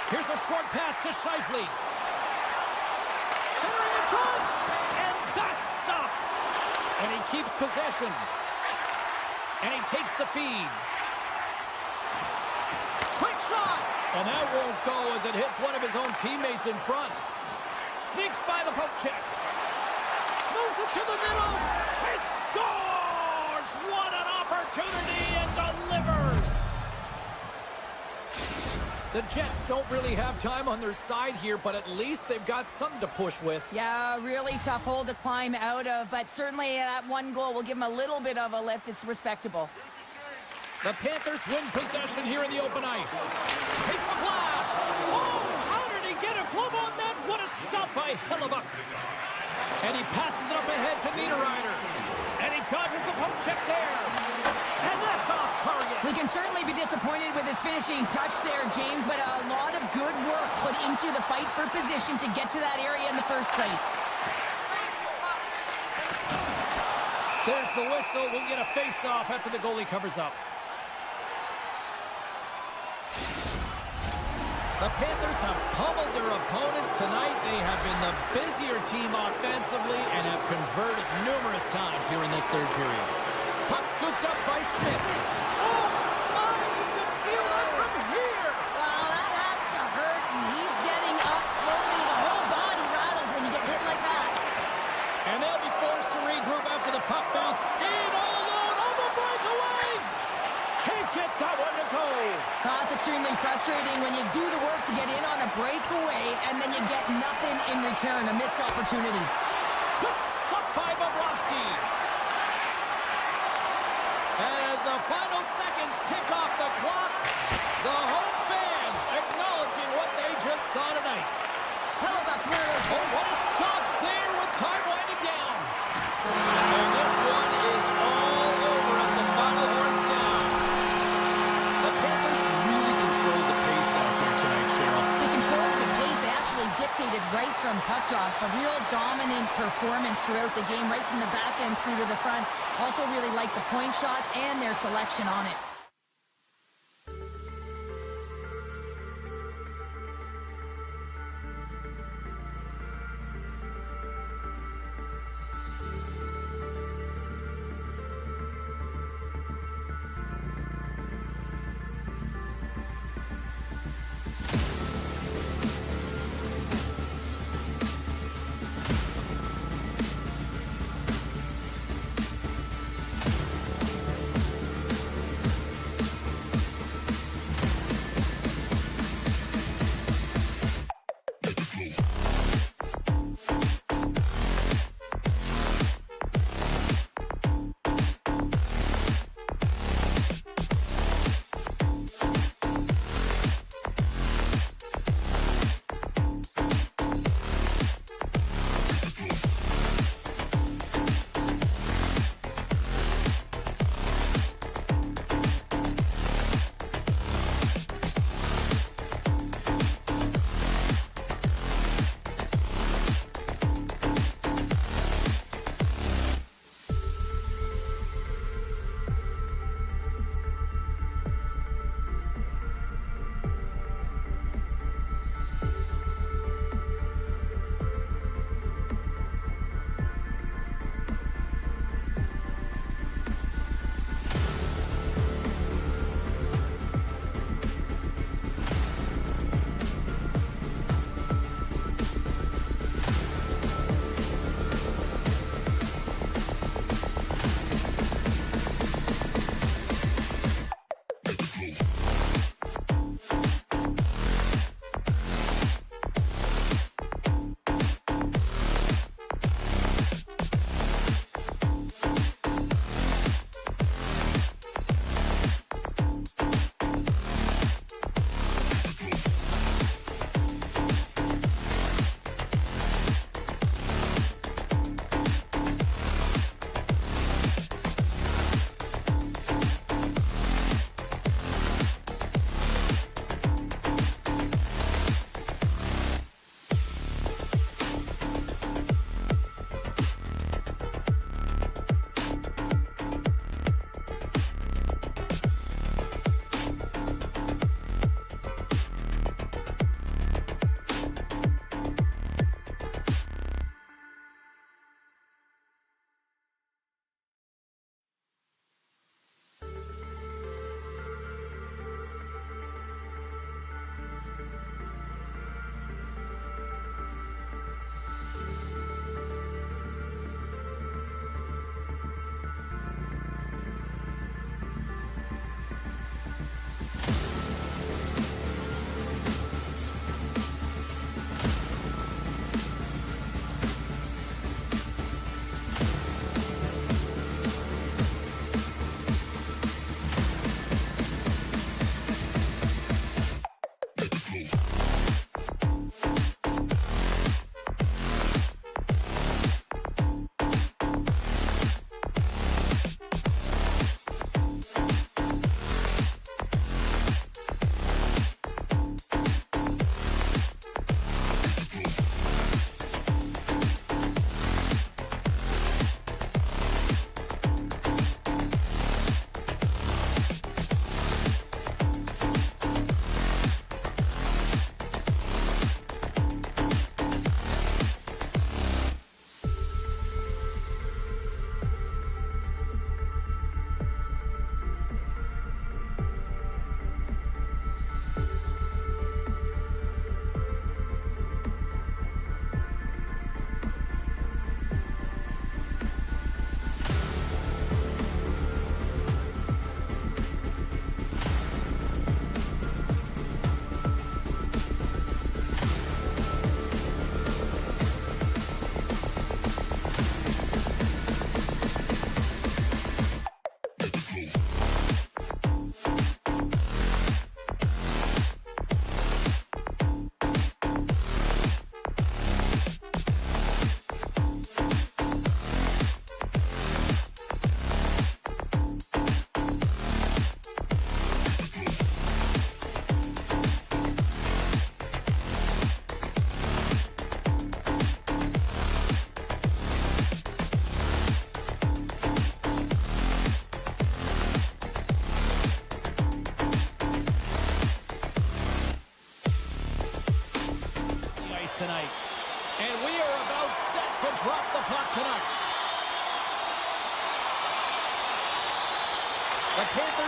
Here's a short pass to Scheifele. Centering in front. And that's stopped. And he keeps possession. And he takes the feed. Quick shot. And that won't go as it hits one of his own teammates in front. Sneaks by the poke check. Moves it to the middle. He scores! What an opportunity and delivers! The Jets don't really have time on their side here, but at least they've got something to push with. Yeah, really tough hole to climb out of, but certainly that one goal will give them a little bit of a lift. It's respectable. The Panthers win possession here in the open ice. Takes a blast. Oh, how did he get a glove on that? What a stop by Hellebuck. And he passes it up ahead to Niederreiter. And he dodges the poke check there. And that's off target. We can certainly be disappointed with his finishing touch there, James, but a lot of good work put into the fight for position to get to that area in the first place. There's the whistle. We'll get a face-off after the goalie covers up. The Panthers have pummeled their opponents tonight. They have been the busier team offensively and have converted numerous times here in this third period. Puck scooped up by Schmidt. Oh, my, you can feel it from here. Well, that has to hurt, and he's getting up slowly. The whole body rattles when you get hit like that. And they'll be forced to regroup after the puck bounce. In all alone on the breakaway. Can't get that one to go. Well, it's extremely frustrating when you do the work to get in on a breakaway, and then you get nothing in return, a missed opportunity. Quick stop by Bobrovsky. As the final seconds tick off the clock, the home fans acknowledging what they just saw tonight. Hellebuck's one of those Oh, goals. what a stop there with time winding down. And this one is all over as the final horn sounds. The Panthers really controlled the pace out there tonight, Cheryl. They controlled the pace. They actually dictated right from puck drop. A real dominant performance throughout the game, right from the back end through to the front. Also really liked the point shots and their selection on it.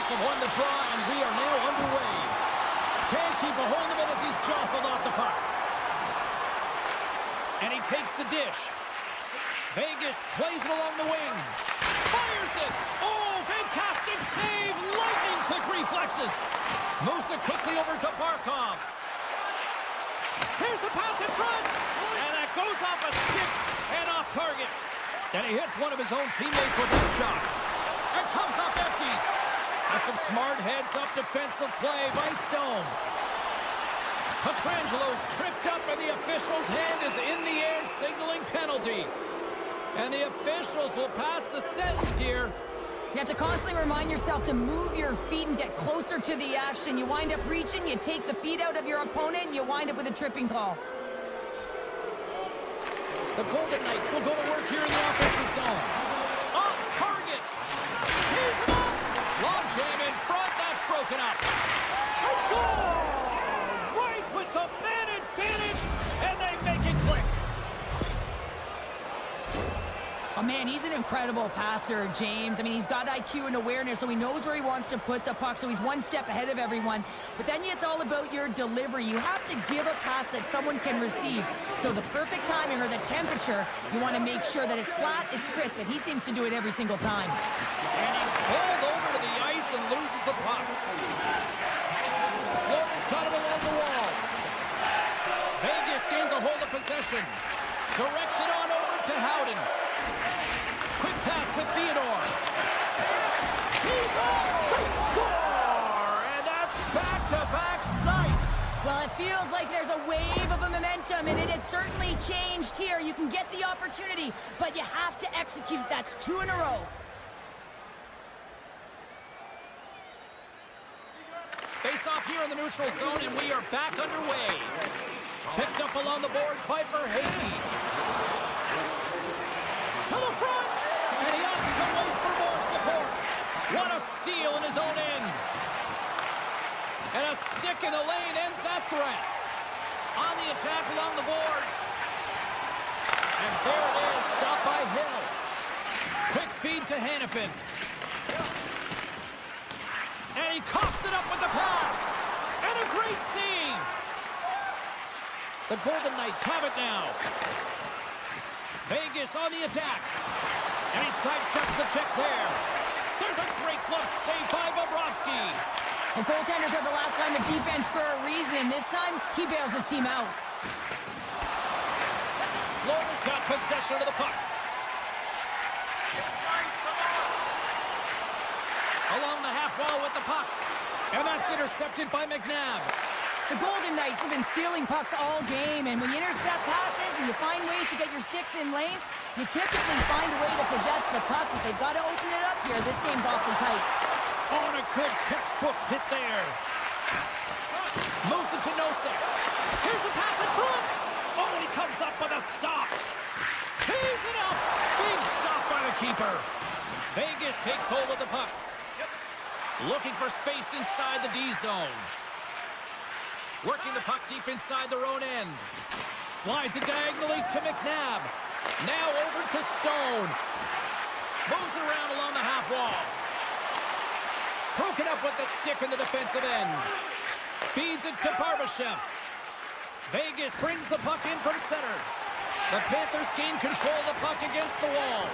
have won the draw, and we are now underway. Can't keep a hold of it as he's jostled off the puck. And he takes the dish. Vegas plays it along the wing. Fires it. Oh, fantastic save. Lightning quick reflexes. Moves it quickly over to Barkov. Here's the pass in front. And that goes off a stick and off target. Then he hits one of his own teammates with that shot. And comes up empty. That's some smart heads-up defensive play by Stone. Petrangelo's tripped up and the official's hand is in the air signaling penalty. And the officials will pass the sentence here. You have to constantly remind yourself to move your feet and get closer to the action. You wind up reaching, you take the feet out of your opponent, and you wind up with a tripping call. The Golden Knights will go to work here in the offensive zone. Off target. Tees him up. Long jam in front. That's broken up. Let's go! Right with the man advantage, and they make it click. Oh, man, he's an incredible passer, James. I mean, he's got IQ and awareness, so he knows where he wants to put the puck, so he's one step ahead of everyone. But then it's all about your delivery. You have to give a pass that someone can receive. So the perfect timing or the temperature, you want to make sure that it's flat, it's crisp, and he seems to do it every single time. And he's pulled over to the ice and loses the puck. Florida's got him along the wall. Vegas gains a hold of possession. Directs it on over to Howden. Quick pass to Theodore. He's off to score! And that's back-to-back snipes. Well, it feels like there's a wave of a momentum, and it has certainly changed here. You can get the opportunity, but you have to execute. That's 2 in a row. Face off here in the neutral zone, and we are back underway. Picked up along the boards by Verhey. To the front, and he opts to wait for more support. What a steal in his own end. And a stick in the lane ends that threat. On the attack along the boards. And there it is, stopped by Hill. Quick feed to Hannafin. And he coughs it up with the pass. And a great save. The Golden Knights have it now. Vegas on the attack. And he sidesteps the check there. There's a great glove save by Bobrovsky. The goaltenders are the last line of defense for a reason, and this time, he bails his team out. Florida's got possession of the puck. Along the half wall with the puck. And that's intercepted by McNabb. The Golden Knights have been stealing pucks all game, and when you intercept passes and you find ways to get your sticks in lanes, you typically find a way to possess the puck, but they've got to open it up here. This game's awfully tight. Oh, and a good textbook hit there. Moves it to Nosek. Here's a pass in front. Oh, and he comes up with a stop. Tees it up. Big stop by the keeper. Vegas takes hold of the puck. Looking for space inside the D zone. Working the puck deep inside their own end. Slides it diagonally to McNabb. Now over to Stone. Moves around along the half wall. Broken up with the stick in the defensive end. Feeds it to Barbashev. Vegas brings the puck in from center. The Panthers gain control of the puck against the wall.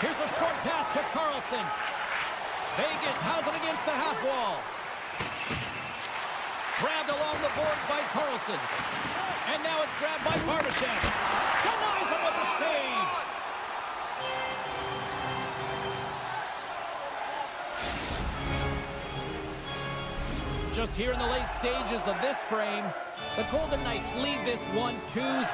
Here's a short pass to Carlson. Vegas has it against the half wall. Grabbed along the boards by Carlson. And now it's grabbed by Barbashev. Denies him with the save. Just here in the late stages of this frame, the Golden Knights lead this one 2-0.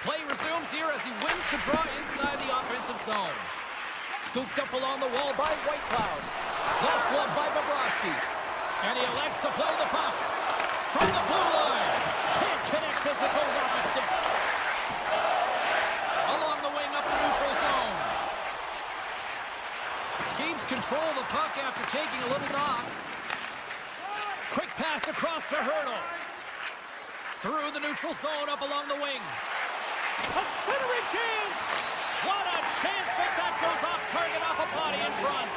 Play resumes here as he wins the draw inside the offensive zone. Scooped up along the wall by Whitecloud. Last glove by Bobrovsky. And he elects to play the puck. From the blue line. Can't connect as it goes off the stick. Along the wing up the neutral zone. Keeps control of the puck after taking a little knock. Quick pass across to Hurdle. Through the neutral zone up along the wing. A centering chance. What a chance, but that goes off target off a body in front.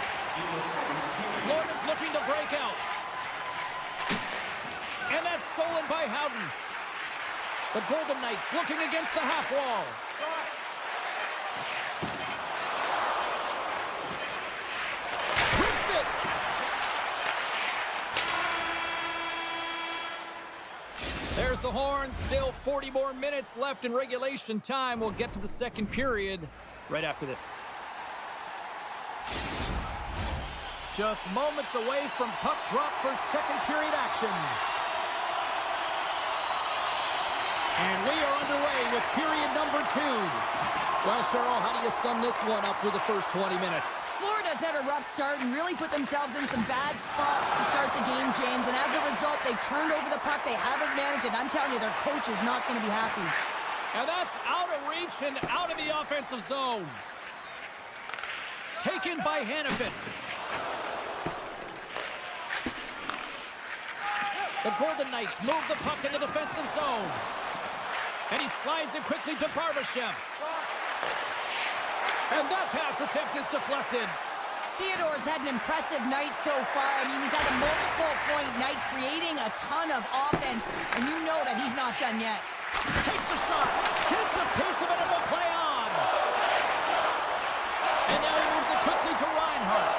Florida's looking to break out. And that's stolen by Howden. The Golden Knights looking against the half wall. Hits it. There's the horn. Still 40 more minutes left in regulation time. We'll get to the second period right after this. Just moments away from puck drop for second period action. And we are underway with period number 2. Well, Cheryl, how do you sum this one up through the first 20 minutes? Florida's had a rough start and really put themselves in some bad spots to start the game, James. And as a result, they turned over the puck. They haven't managed it. I'm telling you, their coach is not going to be happy. And that's out of reach and out of the offensive zone. Taken by Hannafin. The Golden Knights move the puck in the defensive zone. And he slides it quickly to Barbashev. And that pass attempt is deflected. Theodore's had an impressive night so far. I mean, he's had a multiple-point night, creating a ton of offense. And you know that he's not done yet. Takes a shot. Gets a piece of it and will play on. And now he moves it quickly to Reinhart.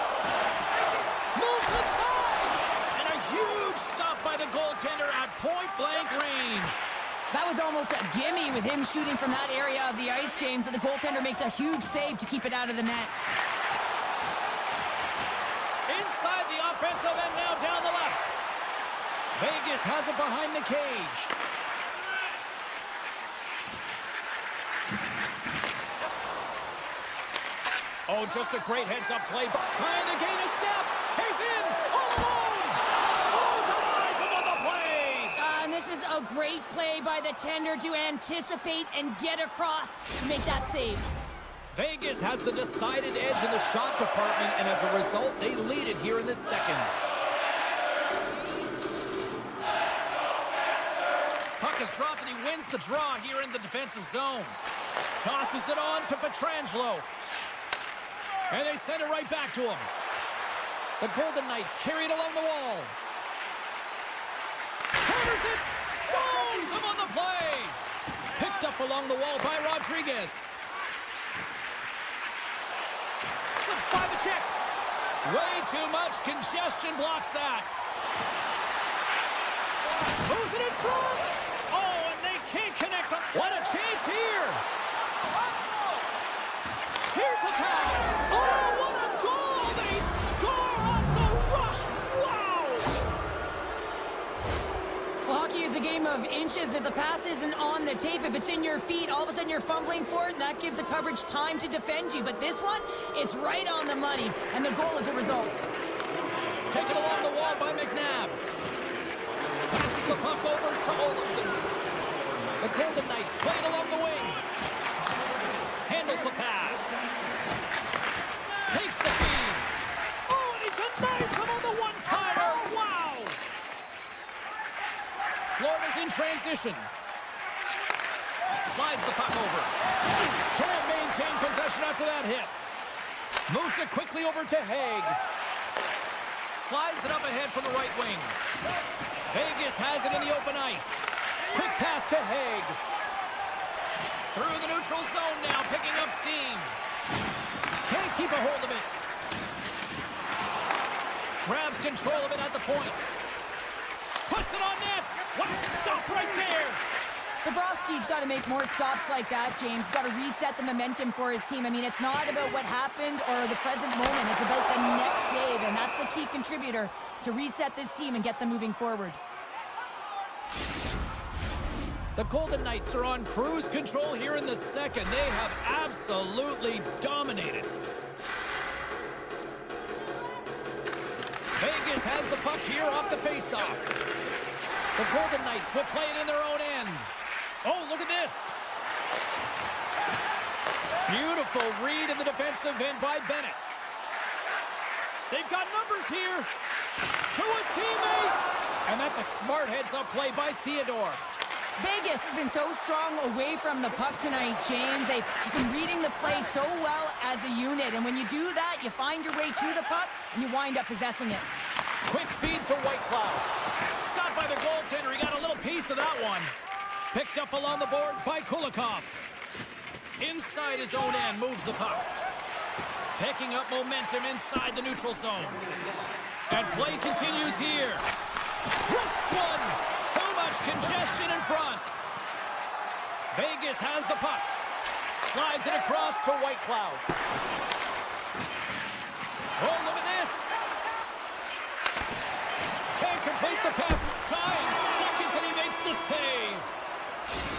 Moves inside. And a huge stop by the goaltender at point-blank range. That was almost a gimme with him shooting from that area of the ice, James, but the goaltender makes a huge save to keep it out of the net. Inside the offensive end, now down the left. Vegas has it behind the cage. Oh, just a great heads-up play. Trying to gain a step. He's in all alone. Oh, denies him on the play. And this is a great play by the tender to anticipate and get across to make that save. Vegas has the decided edge in the shot department, and as a result, they lead it here in the second. Puck is dropped, and he wins the draw here in the defensive zone. Tosses it on to Pietrangelo. And they send it right back to him. The Golden Knights carry it along the wall. Hammers it! Stones him on the play! Picked up along the wall by Rodriguez. Slips by the check. Way too much congestion blocks that. Moves it in front! Oh, and they can't connect them. What a chance here! Here's a pass! Oh, what a goal! They score off the rush! Wow! Well, hockey is a game of inches. If the pass isn't on the tape, if it's in your feet, all of a sudden you're fumbling for it, and that gives the coverage time to defend you. But this one, it's right on the money, and the goal is a result. Taken along the wall by McNabb. Passes the puck over to Olafson. The Golden Knights play it along the wing. Handles the pass. Takes the feed. Oh, and he denies him on the one-timer. Wow! Florida's in transition. Slides the puck over. Can't maintain possession after that hit. Moves it quickly over to Haig. Slides it up ahead from the right wing. Vegas has it in the open ice. Quick pass to Haig. Through the neutral zone now, picking up steam. Can't keep a hold of it. Grabs control of it at the point. Puts it on net. What a stop right there. Bobrovsky's got to make more stops like that, James. He's got to reset the momentum for his team. I mean, it's not about what happened or the present moment. It's about the next save, and that's the key contributor to reset this team and get them moving forward. The Golden Knights are on cruise control here in the second. They have absolutely dominated. Vegas has the puck here off the faceoff. The Golden Knights will play it in their own end. Oh, look at this. Beautiful read in the defensive end by Bennett. They've got numbers here. To his teammate. And that's a smart heads-up play by Theodore. Vegas has been so strong away from the puck tonight, James. They've just been reading the play so well as a unit. And when you do that, you find your way to the puck, and you wind up possessing it. Quick feed to White Cloud. Stopped by the goaltender. He got a little piece of that one. Picked up along the boards by Kulikov. Inside his own end, moves the puck. Picking up momentum inside the neutral zone. And play continues here. Wrists one. Too much congestion in front. Vegas has the puck. Slides it across to White Cloud. Oh, look at this. Can't complete the pass. Time seconds and he makes the save.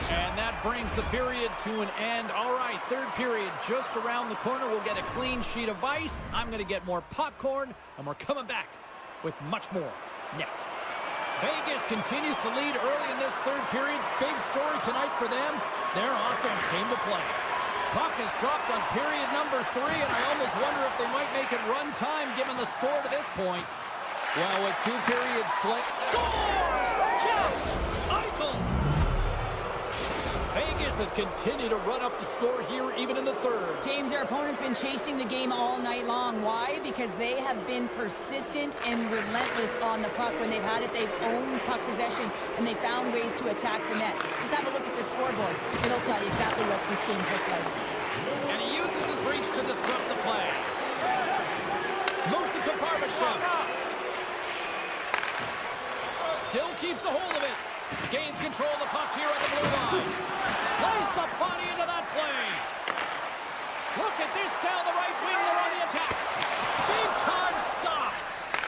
And that brings the period to an end. All right, third period just around the corner. We'll get a clean sheet of ice. I'm going to get more popcorn, and we're coming back with much more next. Vegas continues to lead early in this third period. Big story tonight for them. Their offense came to play. Puck is dropped on period number 3, and I almost wonder if they might make it run time given the score to this point. Well, with 2 periods played. Scores! Jeff Eichel! Vegas has continued to run up the score here even in the third. James, their opponent's been chasing the game all night long. Why? Because they have been persistent and relentless on the puck. When they've had it, they've owned puck possession, and they found ways to attack the net. Just have a look at the scoreboard. It'll tell you exactly what this game's looked like. And he uses his reach to disrupt the play. Moves it to Barbashev. Still keeps a hold of it. Gains control of the puck here on the blue line. Plays the body into that play. Look at this down the right wing. They're on the attack. Big time stop.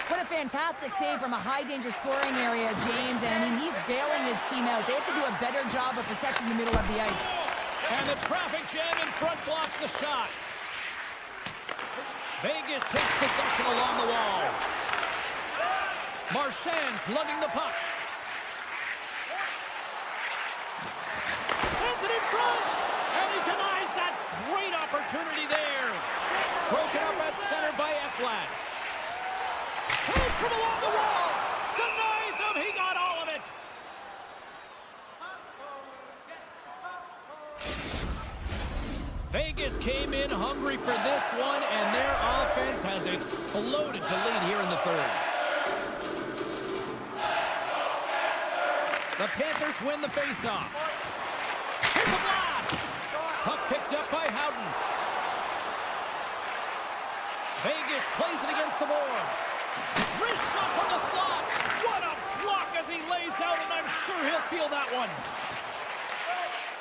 What a fantastic save from a high-danger scoring area, James. And, I mean, he's bailing his team out. They have to do a better job of protecting the middle of the ice. And the traffic jam in front blocks the shot. Vegas takes possession along the wall. Marchand's lugging the puck. Sends it in front, and he denies that great opportunity there. Broken up at center by Ekblad. Pass from along the wall. Denies him. He got all of it. Vegas came in hungry for this one, and their offense has exploded to lead here in the third. The Panthers win the faceoff. Here's a blast! Puck picked up by Howden. Vegas plays it against the boards. Wrist shot from the slot. What a block as he lays out, and I'm sure he'll feel that one.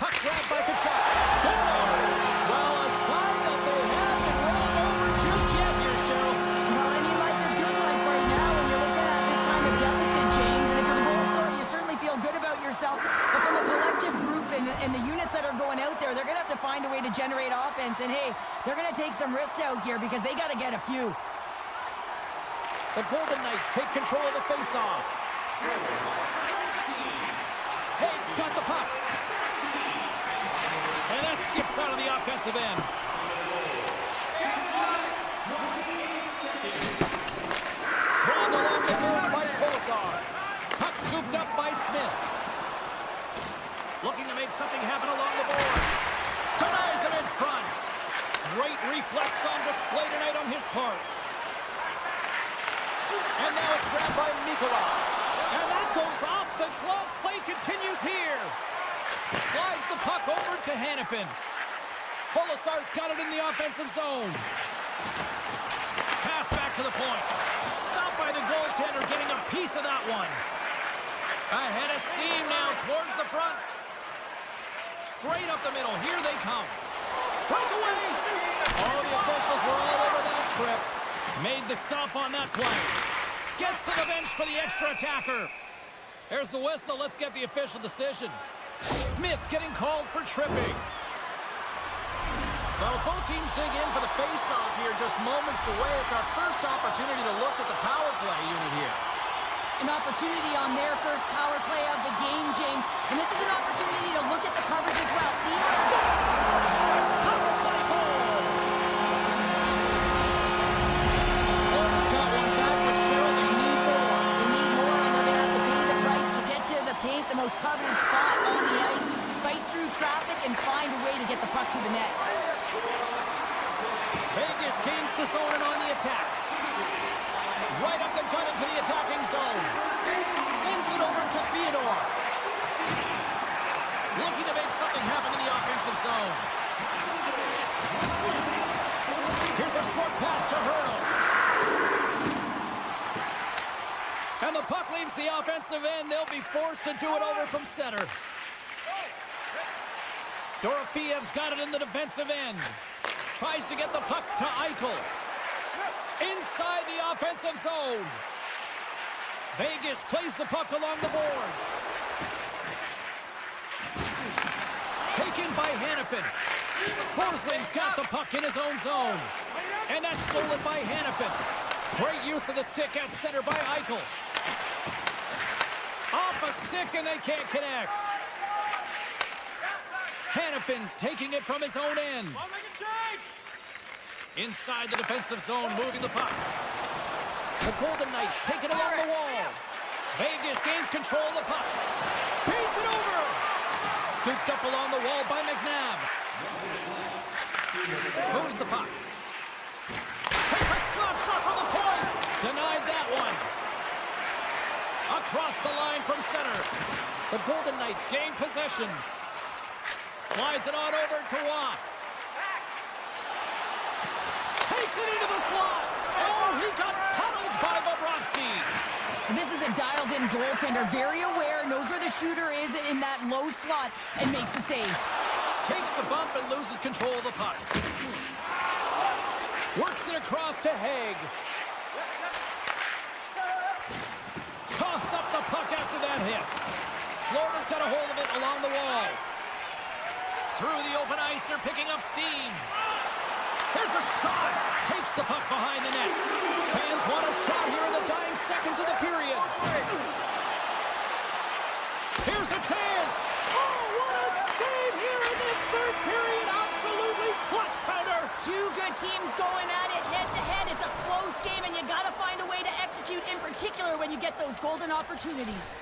Puck grabbed by Kachuk. Scores! Well, a sign that they haven't rolled over just yet here, Cheryl. Well, I mean, life is good life right now when you're looking at this kind of deficit, James. And if you're the goal scorer, you certainly feel good about yourself. But from a collective group and the units that are going out there, they're going to have to find a way to generate offense. And, hey, they're going to take some risks out here because they got to get a few. The Golden Knights take control of the faceoff. Hayes got the puck. And that skips out of the offensive end. Crawled along the board by Kolesar. Puck scooped up by Smith. Looking to make something happen along the boards. Denies him in front. Great reflex on display tonight on his part. And now it's grabbed by Mikola. And that goes off the glove. Play continues here. Slides the puck over to Hannafin. Kolesar's got it in the offensive zone. Pass back to the point. Stopped by the goaltender, getting a piece of that one. Ahead of steam now towards the front. Straight up the middle. Here they come. Breakaway. Oh, the officials were all over that trip. Made the stop on that play. Gets to the bench for the extra attacker. There's the whistle. Let's get the official decision. Smith's getting called for tripping. Well, as both teams dig in for the face-off here just moments away, it's our first opportunity to look at the power play unit here. An opportunity on their first power play of the game, James. And this is an opportunity to look at the coverage as well. See? Scores! Power play goal! Florida's got one back, but Cheryl, they need more. They need more, and they're going to have to pay the price to get to the paint, the most coveted spot on the something happen in the offensive zone. Here's a short pass to Hurdle. And the puck leaves the offensive end. They'll be forced to do it over from center. Dorofiev's got it in the defensive end. Tries to get the puck to Eichel. Inside the offensive zone. Vegas plays the puck along the boards. Taken by Hannafin. Forsling's got the puck in his own zone. And that's stolen by Hannafin. Great use of the stick at center by Eichel. Off a stick and they can't connect. Hannafin's taking it from his own end. Inside the defensive zone, moving the puck. The Golden Knights take it along the wall. Vegas gains control of the puck. Feeds it over. Scooped up along the wall by McNabb. Moves the puck. Takes a slap shot from the point. Denied that one. Across the line from center. The Golden Knights gain possession. Slides it on over to Watt. Takes it into the slot. Oh, he got puddled by Bobrovsky. This is a dialed-in goaltender, very aware, knows where the shooter is in that low slot, and makes the save. Takes a bump and loses control of the puck. Works it across to Haig. Toss up the puck after that hit. Florida's got a hold of it along the wall. Through the open ice, they're picking up steam. There's a shot. Takes the puck behind the net. Fans want a shot here in the dying seconds of the period. Here's a chance. Oh, what a save here in this third period. Absolutely clutch pounder. Two good teams going at it head-to-head. It's a close game, and you got to find a way to execute, in particular when you get those golden opportunities.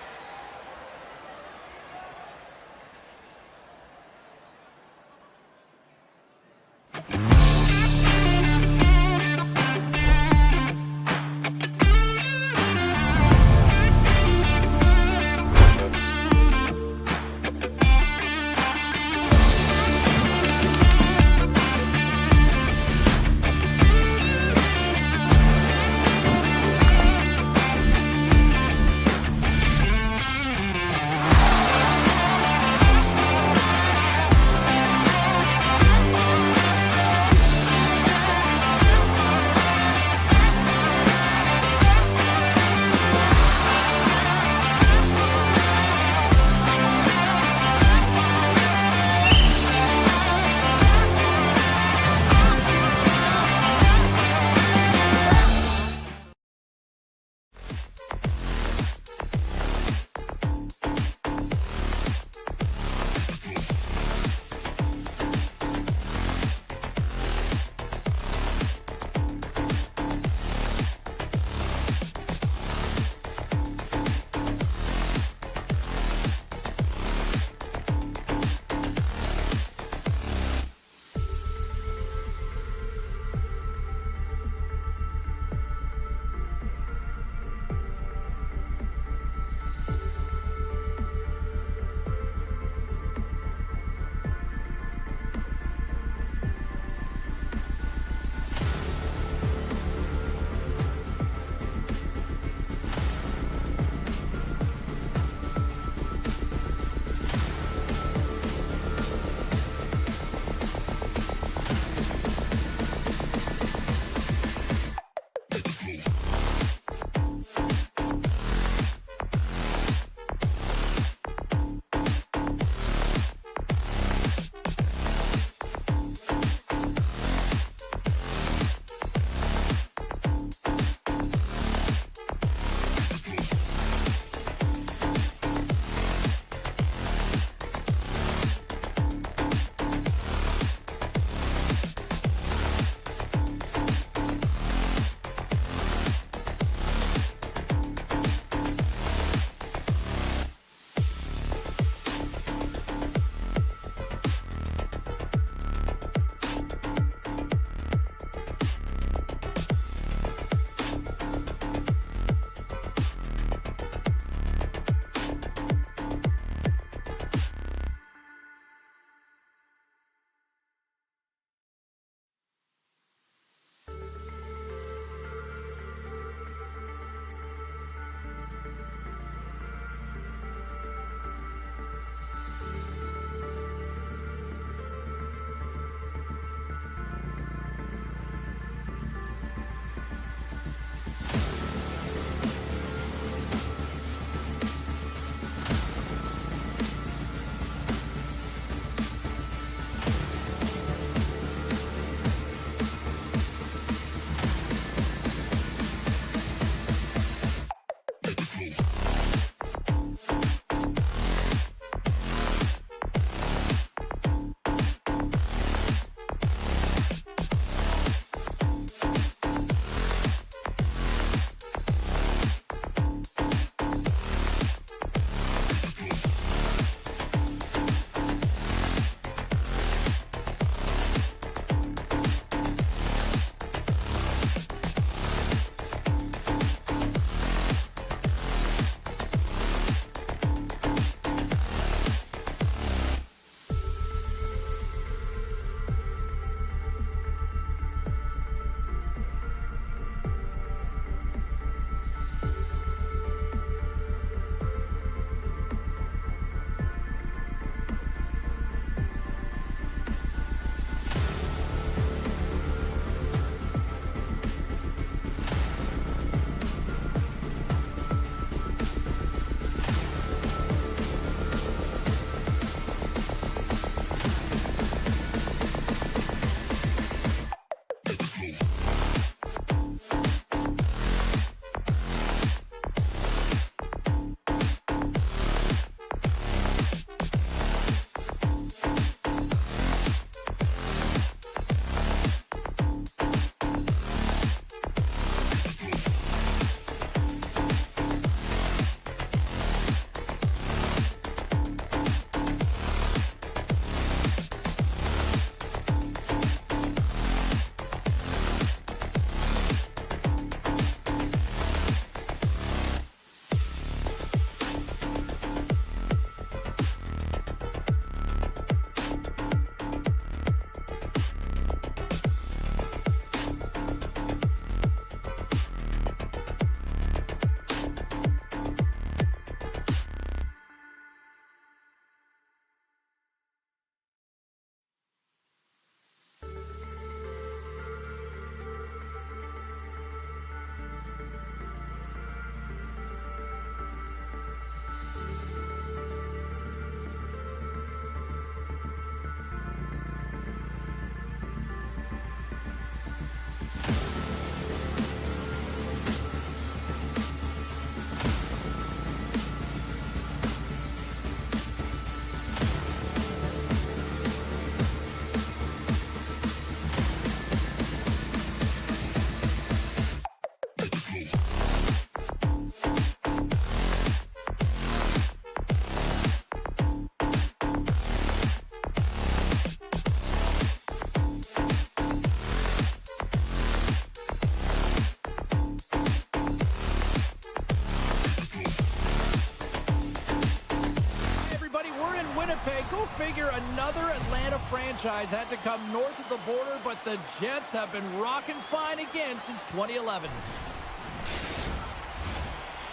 figure another Atlanta franchise had to come north of the border, but the Jets have been rocking fine again since 2011.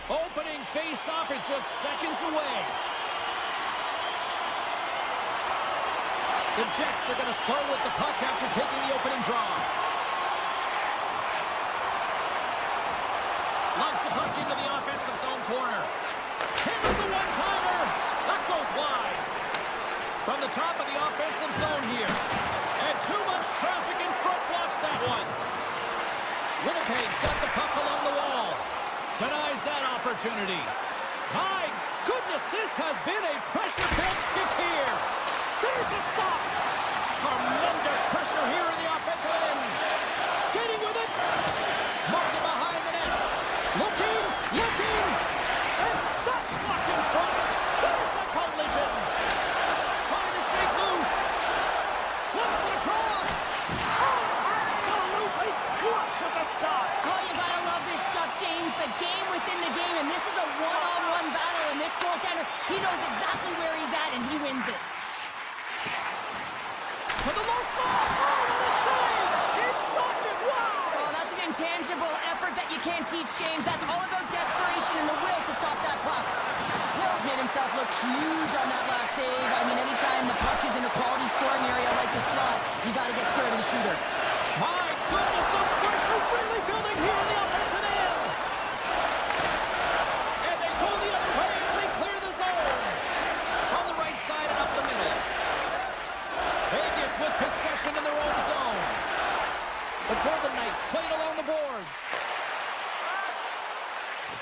Opening face-off is just seconds away. The Jets are going to start with the puck after taking the opening draw. Loves the puck into the offensive zone corner. Hits the one-timer. That goes wide. From the top of the offensive zone here. And too much traffic in front blocks that one. Winnipeg's got the puck along the wall. Denies that opportunity. My goodness, this has been a pressure-filled shift here. There's a stop. Tremendous pressure here in the offensive end. Skating with it. Moves it behind the net. Looking. And that's blocked in front. There's a collision. Trying to shake loose. Flips it across. Oh, absolutely crush at the stop. Oh, you gotta love this stuff, James. The game within the game, and this is a one-on-one battle, and this goaltender, he knows exactly where he's at, and he wins it. For the low slot. Oh, what a save. He stopped it. Wow. Oh, that's an intangible effort that you can't teach, James. That's all about desperation and the will to stop that puck. Hill's made himself look huge on that last save. I mean, anytime the puck is in a quality scoring area like the slot, you got to get square to the shooter. My goodness, the pressure really building here in the offensive end. And they go the other way as they clear the zone. From the right side and up the middle. Vegas with possession in their own zone. The Golden Knights played along the boards.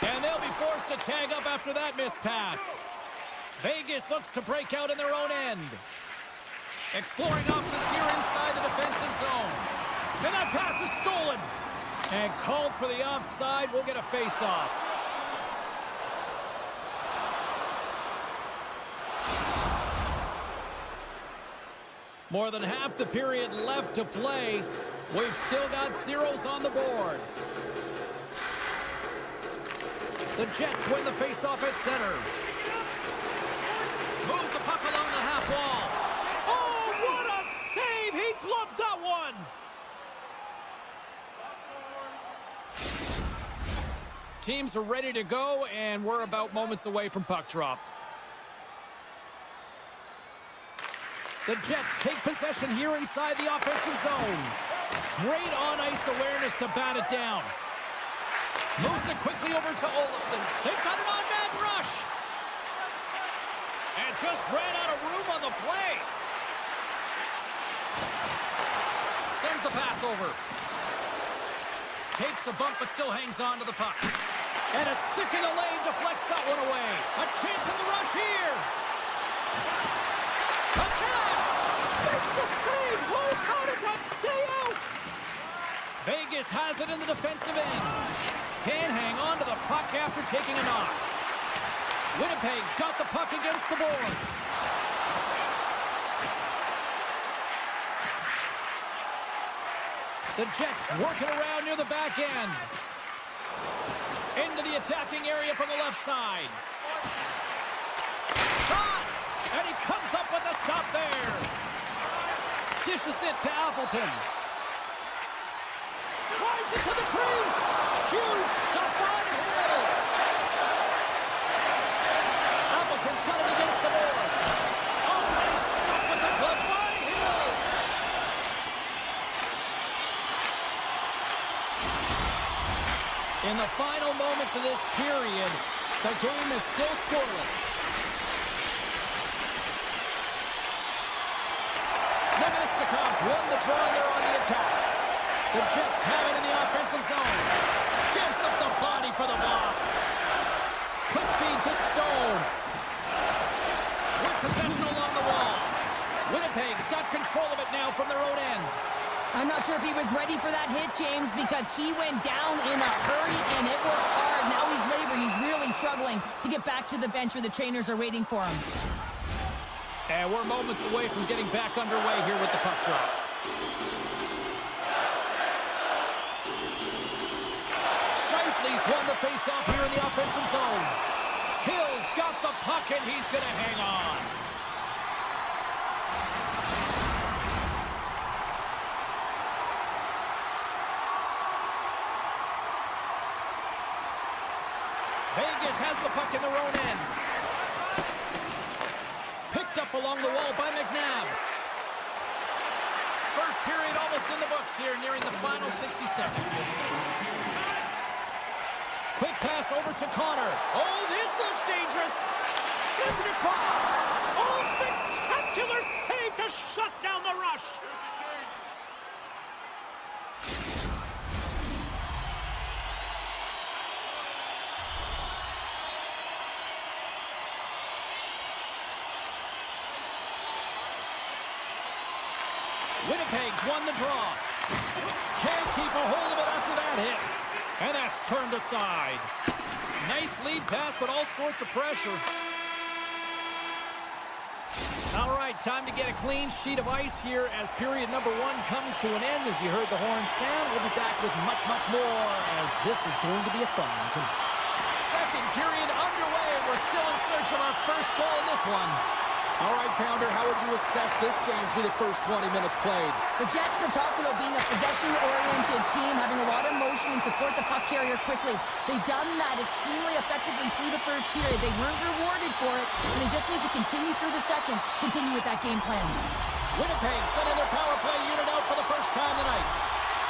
And they'll be forced to tag up after that missed pass. Vegas looks to break out in their own end. Exploring options here inside the defensive zone. And that pass is stolen. And called for the offside. We'll get a face-off. More than half the period left to play. We've still got zeros on the board. The Jets win the face-off at center. Moves the puck along the half wall. Oh, what a save! He gloved that one! Teams are ready to go, and we're about moments away from puck drop. The Jets take possession here inside the offensive zone. Great on-ice awareness to bat it down. Moves it quickly over to Olafson. They've got an on-man rush. And just ran out of room on the play. Sends the pass over. Takes a bump but still hangs on to the puck. And a stick in the lane deflects that one away. A chance in the rush here. A pass. Makes the save. Oh, how did that stay out? Vegas has it in the defensive end. Can't hang on to the puck after taking a knock. Winnipeg's got the puck against the boards. The Jets working around near the back end. Into the attacking area from the left side. Shot! And he comes up with a stop there. Dishes it to Appleton. Drives it to the crease. Huge stop by Hill. Appleton's got it against the boards. Oh, nice stop with the glove by Hill. In the final moments of this period, the game is still scoreless. Nemistikov's won the draw there on the attack. The Jets have it in the offensive zone. Gives up the body for the block. Quick feed to Stone. With possession along the wall. Winnipeg's got control of it now from their own end. I'm not sure if he was ready for that hit, James, because he went down in a hurry, and it was hard. Now he's laboring. He's really struggling to get back to the bench where the trainers are waiting for him. And we're moments away from getting back underway here with the puck drop. Shifley's won the faceoff here in the offensive zone. Hill's got the puck, and he's going to hang on. Vegas has the puck in their own end. Picked up along the wall by McNabb. First period almost in the books here, nearing the final 60 seconds. Quick pass over to Connor. Oh, this looks dangerous. Sends it across. Oh, spectacular save to shut down the rush. Winnipeg's won the draw. Can't keep a hold of it after that hit. And that's turned aside. Nice lead pass, but all sorts of pressure. All right, time to get a clean sheet of ice here as period number 1 comes to an end. As you heard the horn sound, we'll be back with much, much more as this is going to be a fun one tonight. Second period underway. We're still in search of our first goal in this one. All right, Pounder, how would you assess this game through the first 20 minutes played? The Jets have talked about being a possession-oriented team, having a lot of motion and support the puck carrier quickly. They've done that extremely effectively through the first period. They weren't rewarded for it, so they just need to continue through the second, continue with that game plan. Winnipeg sending their power play unit out for the first time tonight.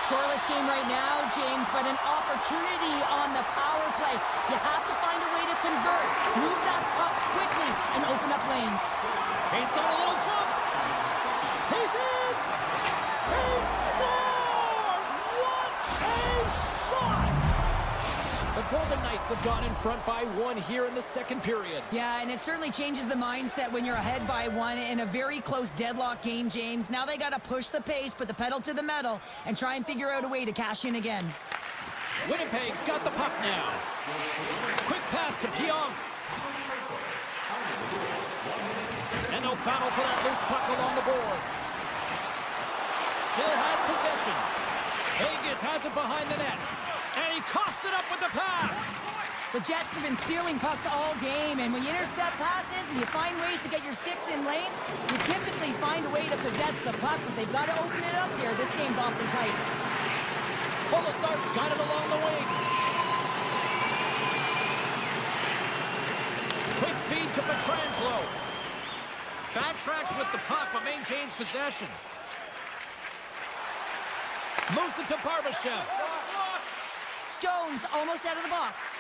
Scoreless game right now, James, but an opportunity on the power play. You have to find a way to convert, move that puck quickly, and open up lanes. He's got a little jump. He's in. He scores. What a shot. The Golden Knights have gone in front by 1 here in the second period. Yeah, and it certainly changes the mindset when you're ahead by 1 in a very close deadlock game, James. Now they got to push the pace, put the pedal to the metal, and try and figure out a way to cash in again. Winnipeg's got the puck now. Quick pass to Pionk. And no battle for that loose puck along the boards. Still has possession. Vegas has it behind the net. And he coughs it up with the pass. The Jets have been stealing pucks all game, and when you intercept passes and you find ways to get your sticks in lanes, you typically find a way to possess the puck, but they've got to open it up here. This game's awfully tight. Polisar's got it along the wing. Quick feed to Pietrangelo. Backtracks with the puck, but maintains possession. Moves it to Barbashev. Stones almost out of the box.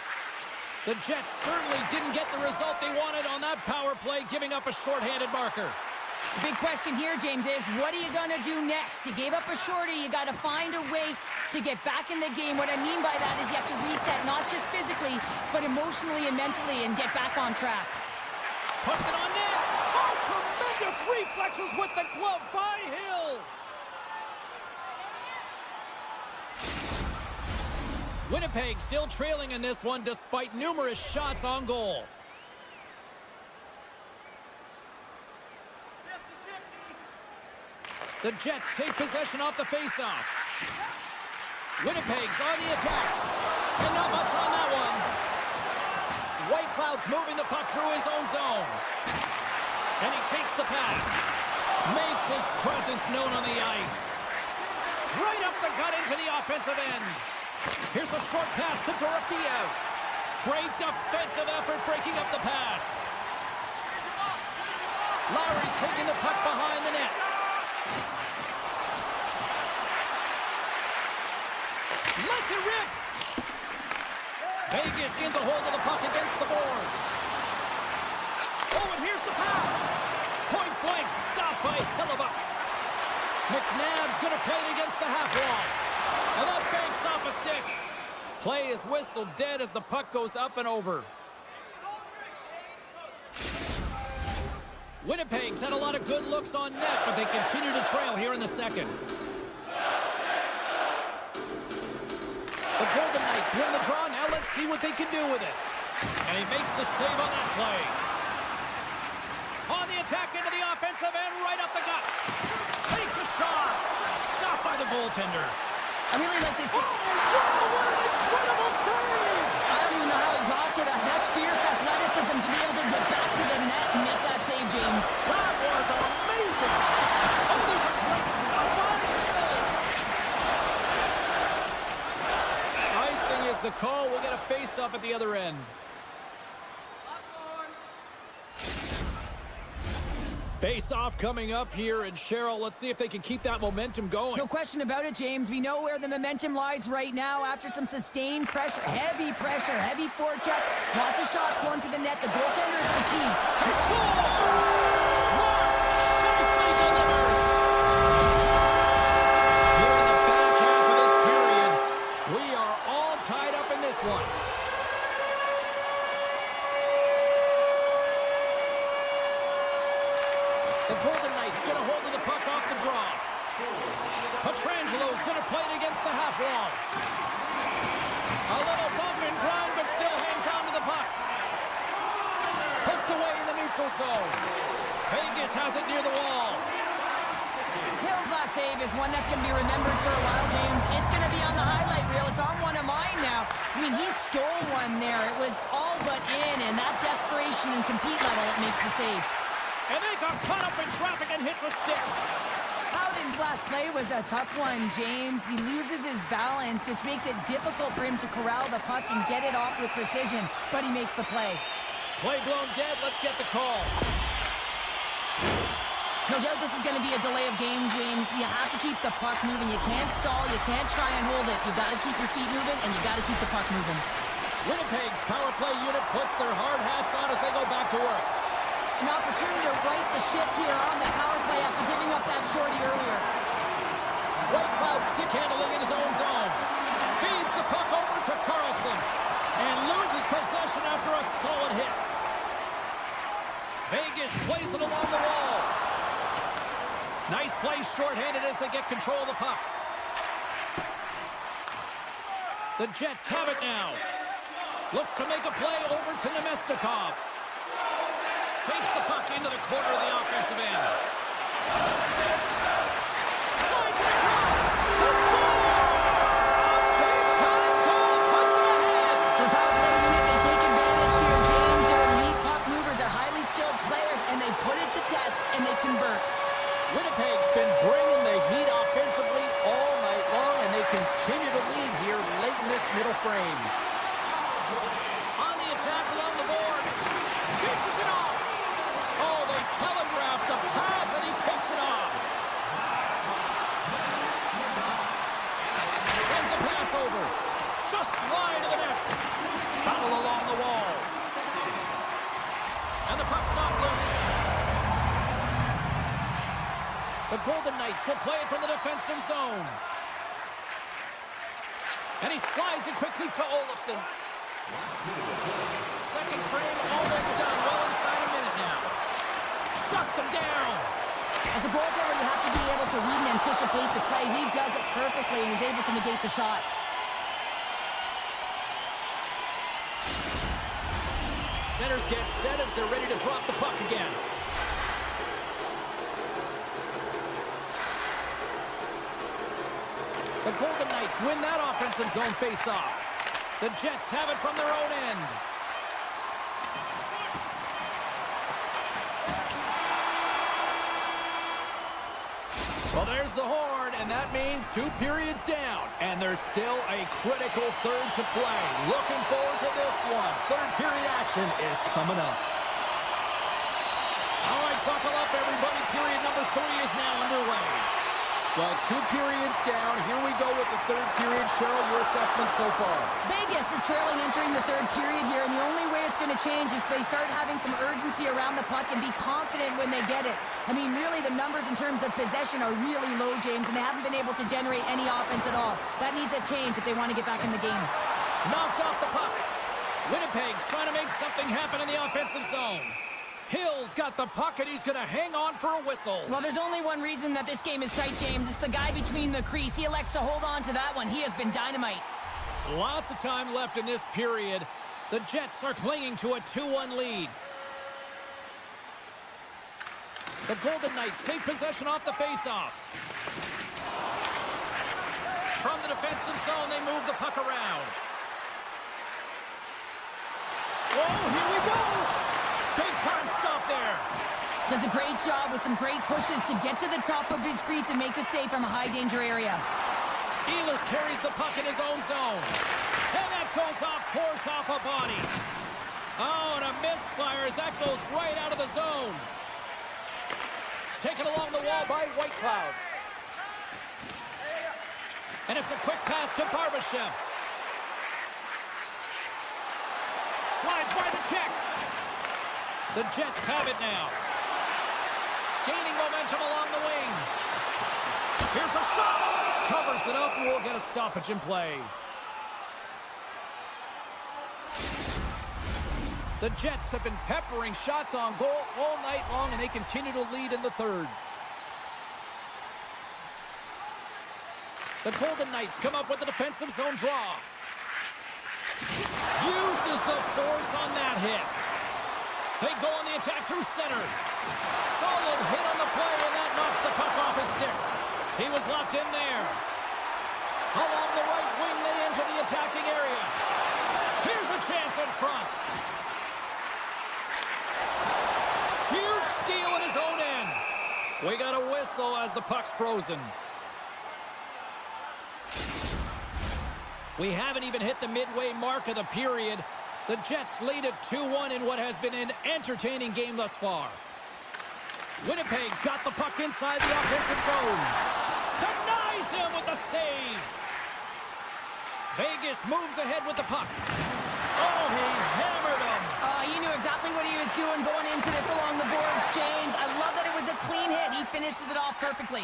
The Jets certainly didn't get the result they wanted on that power play, giving up a shorthanded marker. The big question here, James, is what are you going to do next? You gave up a shorty. You got to find a way to get back in the game. What I mean by that is you have to reset, not just physically, but emotionally and mentally, and get back on track. Puts it on net. Oh, tremendous reflexes with the glove by Hill. Winnipeg still trailing in this one despite numerous shots on goal. The Jets take possession off the faceoff. Winnipeg's on the attack. And not much on that one. Whitecloud's moving the puck through his own zone. And he takes the pass. Makes his presence known on the ice. Right up the gut into the offensive end. Here's a short pass to Dorofeev. Great defensive effort breaking up the pass. Lowry's taking the puck behind the net. Lets it rip. Vegas gains a hold of the puck against the boards. Oh, and here's the pass. Point blank stopped by Hellebuck. McNabb's going to play it against the half wall. And that banks off a stick. Play is whistled dead as the puck goes up and over. Winnipeg's had a lot of good looks on net, but they continue to trail here in the second. The Golden Knights win the draw. Now let's see what they can do with it. And he makes the save on that play. On the attack into the offensive end, right up the gut. Takes a shot. Stopped by the goaltender. I really like this. Oh, wow, what an incredible save! I don't even know how he got to that. That's fierce athleticism to be able to get back to the net and make that save, James. That was amazing! Oh, there's a great stop by Hill! Icing is the call. We'll get a face-up at the other end. Face-off coming up here, and Cheryl, let's see if they can keep that momentum going. No question about it, James. We know where the momentum lies right now after some sustained pressure, heavy forecheck. Lots of shots going to the net. The goaltender is fatigued. He scores! Mark safely delivers. Here in the back half of this period, we are all tied up in this one. The Golden Knights get a hold of the puck off the draw. Petrangelo's going to play it against the half wall. A little bump and grind, but still hangs on to the puck. Poked away in the neutral zone. Vegas has it near the wall. Hill's last save is one that's going to be remembered for a while, James. It's going to be on the highlight reel. It's on one of mine now. I mean, he stole one there. It was all but in, and that desperation and compete level that makes the save. And they got caught up in traffic and hits a stick. Howden's last play was a tough one, James. He loses his balance, which makes it difficult for him to corral the puck and get it off with precision, but he makes the play. Play blown dead. Let's get the call. No doubt this is going to be a delay of game, James. You have to keep the puck moving. You can't stall. You can't try and hold it. You got to keep your feet moving, and you got to keep the puck moving. Winnipeg's power play unit puts their hard hats on as they go back to work. An opportunity to right the ship here on the power play after giving up that shorty earlier. White Cloud stick handling in his own zone. Feeds the puck over to Carlson and loses possession after a solid hit. Vegas plays it along the wall. Nice play shorthanded as they get control of the puck. The Jets have it now. Looks to make a play over to Nemestikov. Takes the puck into the corner of the offensive end. Slides it across. He scores! Big-time goal puts him ahead. The power play unit, they take advantage here, James. They're elite puck movers. They're highly skilled players, and they put it to test, and they convert. Winnipeg's been bringing the heat offensively all night long, and they continue to lead here late in this middle frame. On the attack along the boards. Dishes it off. Oh, they telegraphed the pass, and he picks it off. Sends a pass over. Just slide to the net. Battle along the wall. And the puck's not loose. The Golden Knights will play it from the defensive zone. And he slides it quickly to Olafson. Second frame almost done. Well inside a minute now. Shuts him down. As a goaltender, you have to be able to read and anticipate the play. He does it perfectly and is able to negate the shot. Centers get set as they're ready to drop the puck again. The Golden Knights win that offensive zone face-off. The Jets have it from their own end. Well, there's the horn, and that means 2 periods down. And there's still a critical third to play. Looking forward to this one. Third period action is coming up. All right, buckle up, everybody. Period number 3 is now underway. Well, 2 periods down. Here we go with the third period. Cheryl, your assessment so far? Vegas is trailing entering the third period here, and the only way it's going to change is they start having some urgency around the puck and be confident when they get it. I mean, really, the numbers in terms of possession are really low, James, and they haven't been able to generate any offense at all. That needs a change if they want to get back in the game. Knocked off the puck. Winnipeg's trying to make something happen in the offensive zone. Hill's got the puck, and he's going to hang on for a whistle. Well, there's only one reason that this game is tight, James. It's the guy between the crease. He elects to hold on to that one. He has been dynamite. Lots of time left in this period. The Jets are clinging to a 2-1 lead. The Golden Knights take possession off the faceoff. From the defensive zone, they move the puck around. Whoa, here we go! Big time stop there. Does a great job with some great pushes to get to the top of his crease and make the save from a high-danger area. Ehlers carries the puck in his own zone. And that goes off course off a body. Oh, and a misfire as that goes right out of the zone. taken along the wall by Whitecloud. And it's a quick pass to Barbashev. Slides by the check. The Jets have it now. Gaining momentum along the wing. Here's a shot. Covers it up and we'll get a stoppage in play. The Jets have been peppering shots on goal all night long, and they continue to lead in the third. The Golden Knights come up with a defensive zone draw. Uses the force on that hit. They go on the attack through center. Solid hit on the play, and that knocks the puck off his stick. He was locked in there. Along the right wing, they enter the attacking area. Here's a chance in front. Huge steal in his own end. We got a whistle as the puck's frozen. We haven't even hit the midway mark of the period. The Jets lead at 2-1 in what has been an entertaining game thus far. Winnipeg's got the puck inside the offensive zone. Denies him with the save. Vegas moves ahead with the puck. Oh, he hammered him. He knew exactly what he was doing going into this along the boards, James. I love that it was a clean hit. He finishes it off perfectly.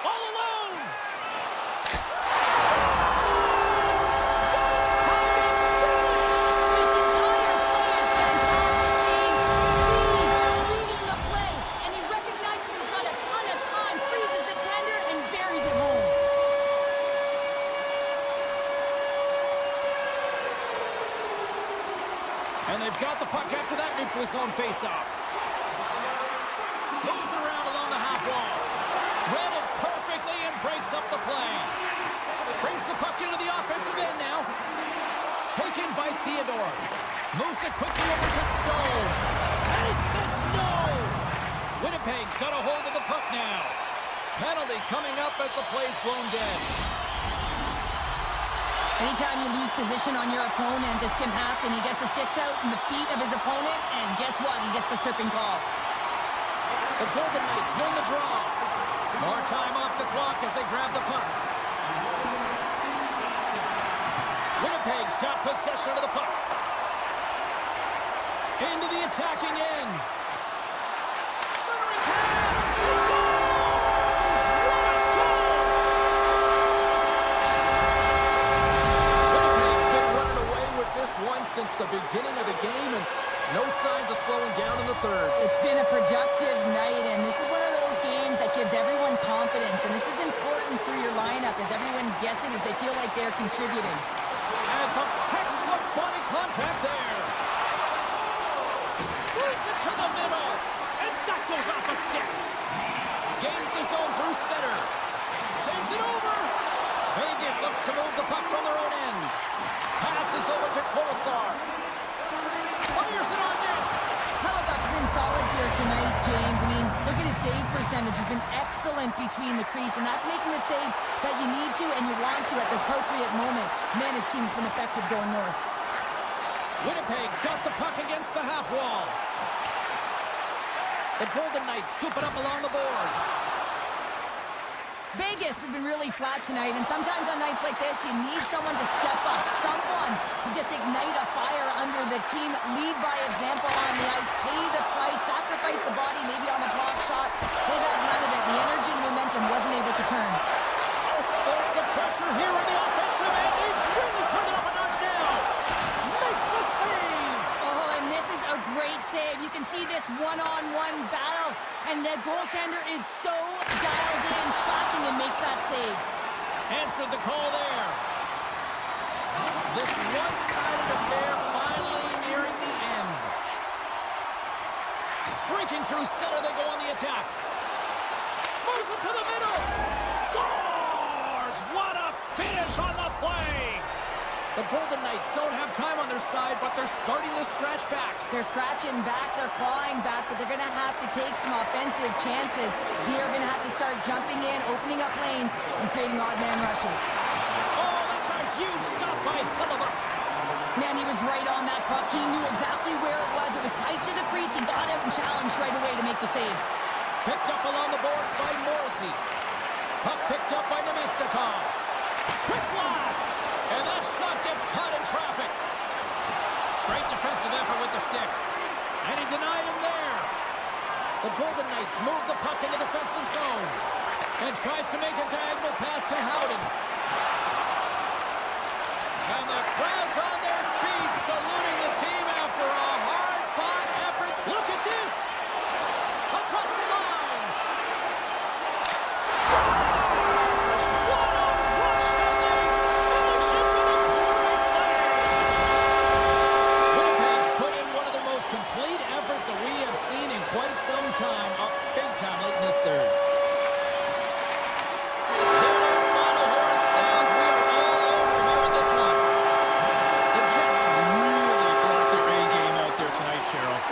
All alone. This entire play is fantastic, James. Reading the play, and he recognizes he's got a ton of time, freezes the tender, and buries it home. And they've got the puck after that neutral zone faceoff. Moves it around along the half wall. Read it perfectly and breaks up the play. Brings the puck into the offensive end now. Taken by Theodore. Moves it quickly over to Stone. And he says no! Winnipeg's got a hold of the puck now. Penalty coming up as the play's blown dead. Anytime you lose position on your opponent, this can happen. He gets the sticks out in the feet of his opponent, and guess what? He gets the tripping call. The Golden Knights win the draw. More time off the clock as they grab the puck. Winnipeg's got possession of the puck. Into the attacking end. Centering pass. He scores! What a goal! Winnipeg's been running away with this one since the beginning of the game, and no signs of slowing down in the third. It's been a productive night, and this is one of those games that gives everyone confidence, and this is important for your lineup as everyone gets it, as they feel like they're contributing. And some textbook body contact there. Moves it to the middle, and that goes off a stick. Gains the zone through center. Sends it over. Vegas looks to move the puck from their own end. Passes over to Colasar. Fires it on net. Hellebuyck's been solid here tonight, James. I mean, look at his save percentage. Has been excellent between the crease, and that's making the saves that you need to and you want to at the appropriate moment. Man, his team's been effective going north. Winnipeg's got the puck against the half wall. The Golden Knights scoop it up along the boards. Vegas has been really flat tonight, and sometimes on nights like this, you need someone to step up, someone to just ignite a fire under the team, lead by example on the ice, pay the price, sacrifice the body, maybe on a block shot. They've had none of it. The energy and the momentum wasn't able to turn. All sorts of pressure here in the offensive end. He's really turned it up a notch now. Makes the save. Oh, and this is a great save. You can see this one-on-one battle, and the goaltender is so dialed in, tracking, and makes that save. Answered the call there. This one-sided affair finally nearing the end. Streaking through center, they go on the attack. Moves it to the middle. Scores! What a finish on the play! The Golden Knights don't have time on their side, but they're starting to scratch back. They're scratching back, they're clawing back, but they're going to have to take some offensive chances. D are going to have to start jumping in, opening up lanes, and creating odd man rushes. Oh, that's a huge stop by Hellebuyck. Man, he was right on that puck. He knew exactly where it was. It was tight to the crease. He got out and challenged right away to make the save. Picked up along the boards by Morrissey. Puck picked up by Nemestikov. Quick blast! And that shot gets caught in traffic. Great defensive effort with the stick. And he denied him there. The Golden Knights move the puck in the defensive zone. And tries to make a diagonal pass to Howden. And the crowd's on their feet saluting the team after a hard-fought effort. Look at this! Across the line! Scores! What a rush! And they finish it with a great play! Winnipeg's put in one of the most complete efforts that we have seen in quite some time. Up big time late in this third.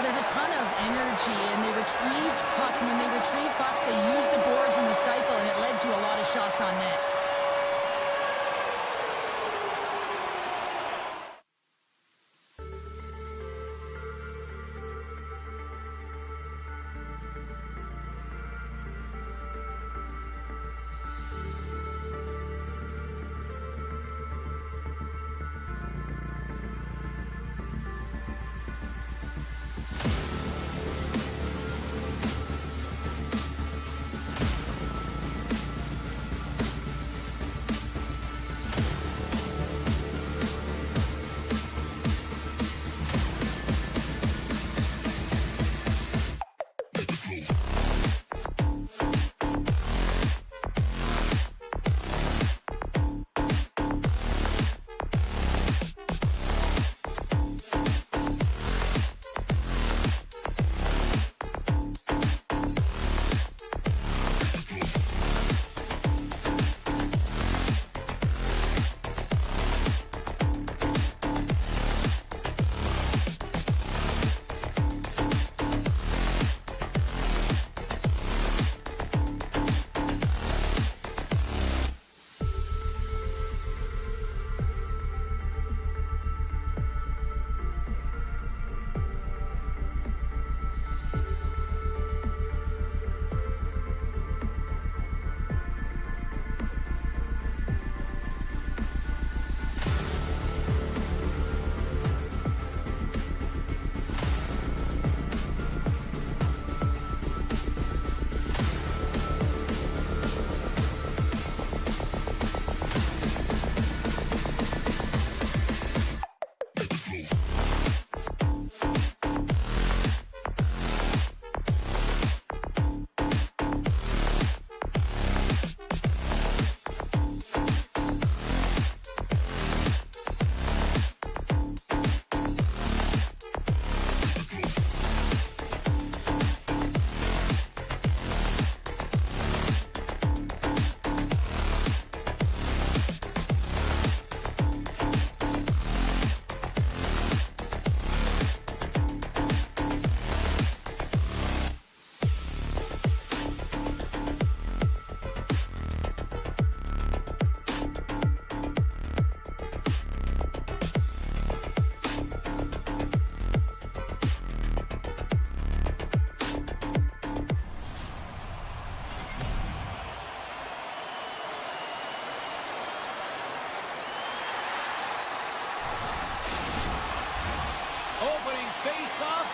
There's a ton of energy, and they retrieved pucks. And when they retrieved pucks, they used the boards in the cycle, and it led to a lot of shots on net.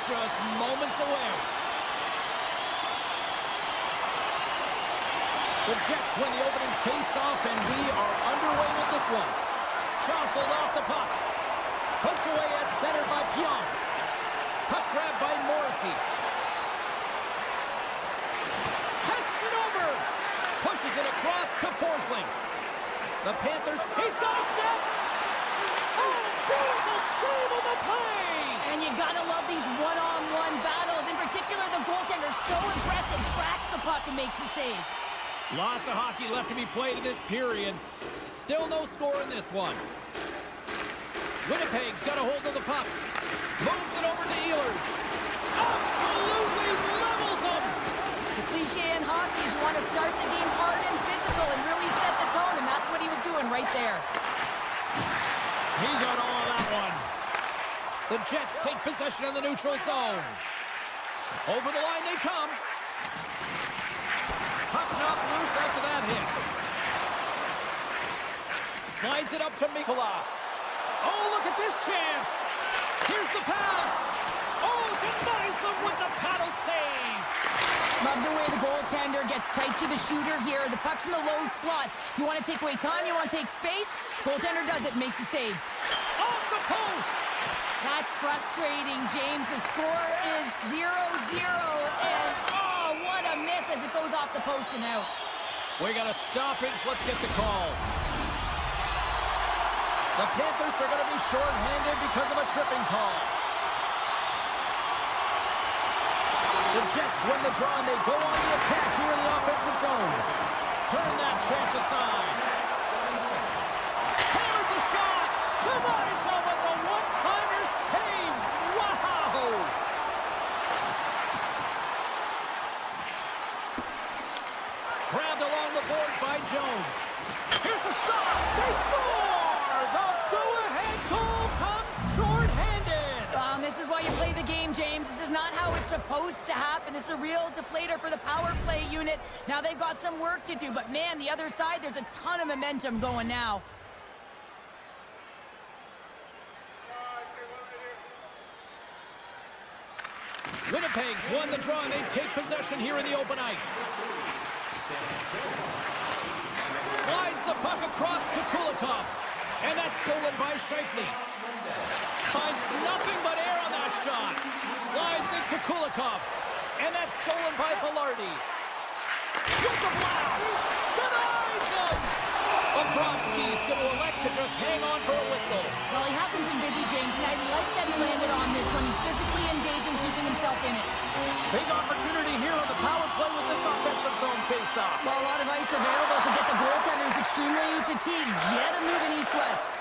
just moments away. The Jets win the opening face-off, and we are underway with this one. Jostled off the puck. Poked away at center by Pionk. Puck grabbed by Morrissey. Passes it over. Pushes it across to Forsling. The Panthers, he's got a step. Oh, beautiful save on the play. And you gotta love these one-on-one battles. In particular, the goaltender, so impressive, tracks the puck and makes the save. Lots of hockey left to be played in this period. Still no score in this one. Winnipeg's got a hold of the puck. Moves it over to Ehlers. Absolutely levels him. The cliche in hockey is you want to start the game hard and physical and really set the tone, and that's what he was doing right there. He got all of that one. The Jets take possession of the neutral zone. Over the line they come. got loose after that hit. Slides it up to Mikkola. Oh, look at this chance. Here's the pass. Oh, denies them with the paddle save. Love the way the goaltender gets tight to the shooter here. The puck's in the low slot. You want to take away time? You want to take space? Goaltender does it, makes the save. Off the post. That's frustrating, James. The score is 0-0. And, oh, what a miss as it goes off the post and out. We got a stoppage. Let's get the call. The Panthers are going to be short-handed because of a tripping call. The Jets win the draw, and they go on the attack here in the offensive zone. Turn that chance aside. Hammers the shot. Denies him with the one-timer save. Wow! Grabbed along the boards by Jones. Here's a shot. They score! The go-ahead goal comes short-handed. This is why you play the game, James. This is not how it's supposed to happen. This is a real deflator for the power play unit. Now they've got some work to do, but man, the other side, there's a ton of momentum going now. Winnipeg's won the draw, and they take possession here in the open ice. Slides the puck across to Kulikov, and that's stolen by Scheifele. Finds nothing but air on that shot. Slides it to Kulikov, and that's stolen by Velarde. With the blast! Denies him! Bobrovsky's going to elect to just hang on for a whistle. Well, he hasn't been busy, James, and I like that he landed on this one. He's physically engaging, keeping himself in it. Big opportunity here on the power play with this offensive zone faceoff. Well, a lot of ice available to get the goaltenders extremely fatigued. Get him moving east-west.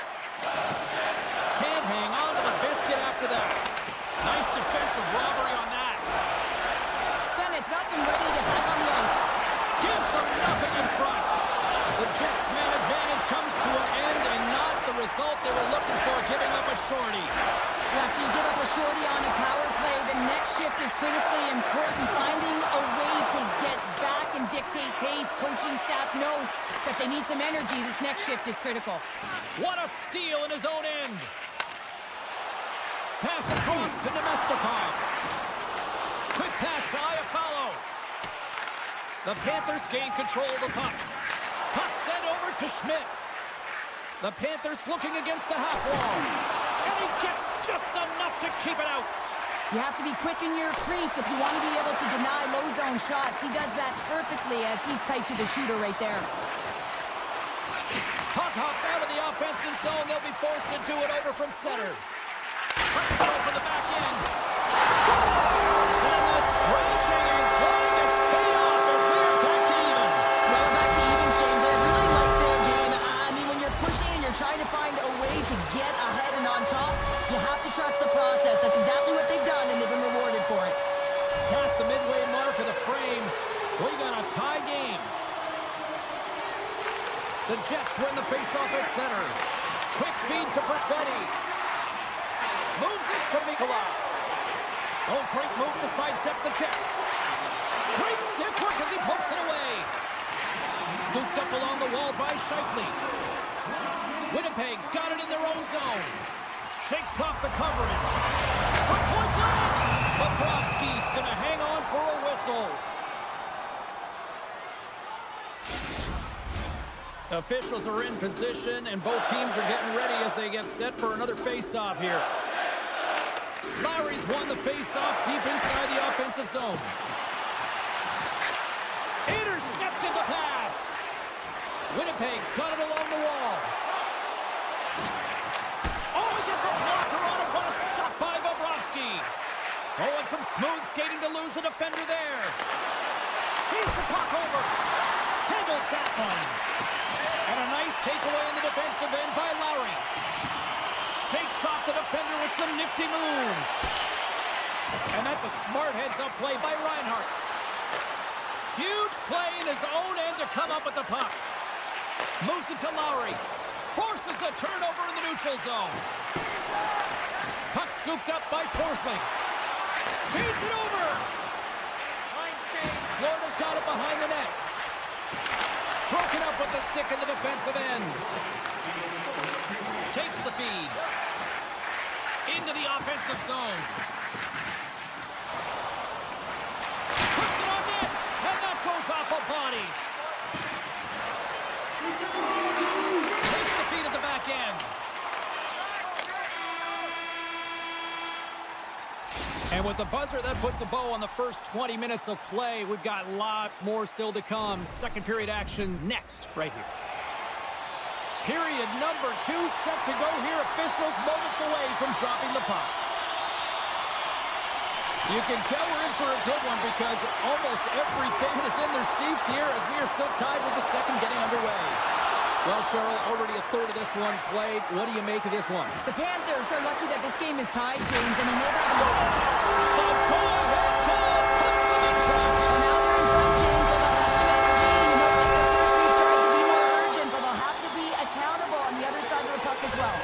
Can't hang on to the biscuit after that. Nice defensive robbery on that. Bennett's up and ready to get back on the ice. Gives them nothing in front. The Jets' man advantage comes to an end, and not the result they were looking for, giving up a shorty. After you give up a shorty on a power play, the next shift is critically important. Finding a way to get back and dictate pace. Coaching staff knows that they need some energy. This next shift is critical. What a steal in his own end. Pass across to Nemestikov. Quick pass to Iafallo. The Panthers gain control of the puck. Puck sent over to Schmidt. The Panthers looking against the half wall. And he gets just enough to keep it out. You have to be quick in your crease if you want to be able to deny low zone shots. He does that perfectly as he's tight to the shooter right there. Puck hops out of the offensive zone. They'll be forced to do it over from center. Let's go for the back end. Scores! And the scratching and clawing is paid off as we are back to even. Well, back to evens, James. I really like their game. I mean, when you're pushing and you're trying to find a way to get ahead and on top, you have to trust the process. That's exactly what they've done, and they've been rewarded for it. Past the midway mark of the frame, we got a tie game. The Jets win the faceoff at center. Quick feed to Perfetti. Moves it to Mikkola. Oh, great move to sidestep the check. Great stick work as he pokes it away. Scooped up along the wall by Scheifele. Winnipeg's got it in their own zone. Shakes off the coverage. For point blank. Bobrovsky's going to hang on for a whistle. Officials are in position, and both teams are getting ready as they get set for another face-off here. Lowry's won the face-off deep inside the offensive zone. Intercepted the pass. Winnipeg's got it along the wall. Oh, he gets a blocker on it. What a stop by Bobrovsky. Oh, and some smooth skating to lose the defender there. Feeds the puck over. Handles that one. And a nice takeaway in the defensive end by Lowry. Shakes off the defender with some nifty moves. And that's a smart heads-up play by Reinhart. Huge play in his own end to come up with the puck. Moves it to Lowry. Forces the turnover in the neutral zone. Puck scooped up by Forsling. Feeds it over. Florida's got it behind the net. Broken up with the stick in the defensive end. Takes the feed. Into the offensive zone. Puts it on net. And that goes off a body. Takes the feed at the back end. And with the buzzer, that puts a bow on the first 20 minutes of play. We've got lots more still to come. Second period action next, right here. Period number 2 set to go here. Officials moments away from dropping the puck. You can tell we're in for a good one because almost every fan is in their seats here as we are still tied with the second getting underway. Well, Cheryl, already a third of this one played. What do you make of this one? The Panthers are lucky that this game is tied, James. I mean, they've got... Stop, Cole, head Cole, puts them in front. Well, now they're in front, James, so they'll have some energy. You know, like their first restarts will be more urgent, but they'll have to be accountable on the other side of the puck as well.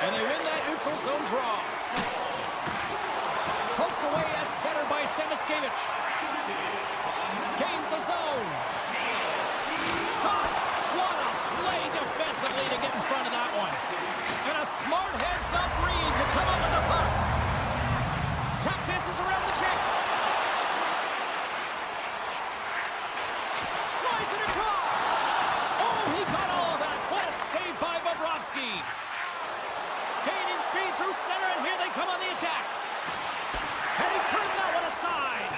And they win that neutral zone draw. Poked away at center by Semiskevich. Gains the zone. Shot. What a play defensively to get in front of that one. And a smart heads-up read to come up with the puck. Tap dances around the check. Slides it across. Oh, he got all of that. What a save by Bobrovsky. Gaining speed through center, and here they come on the attack. And he turned that one aside.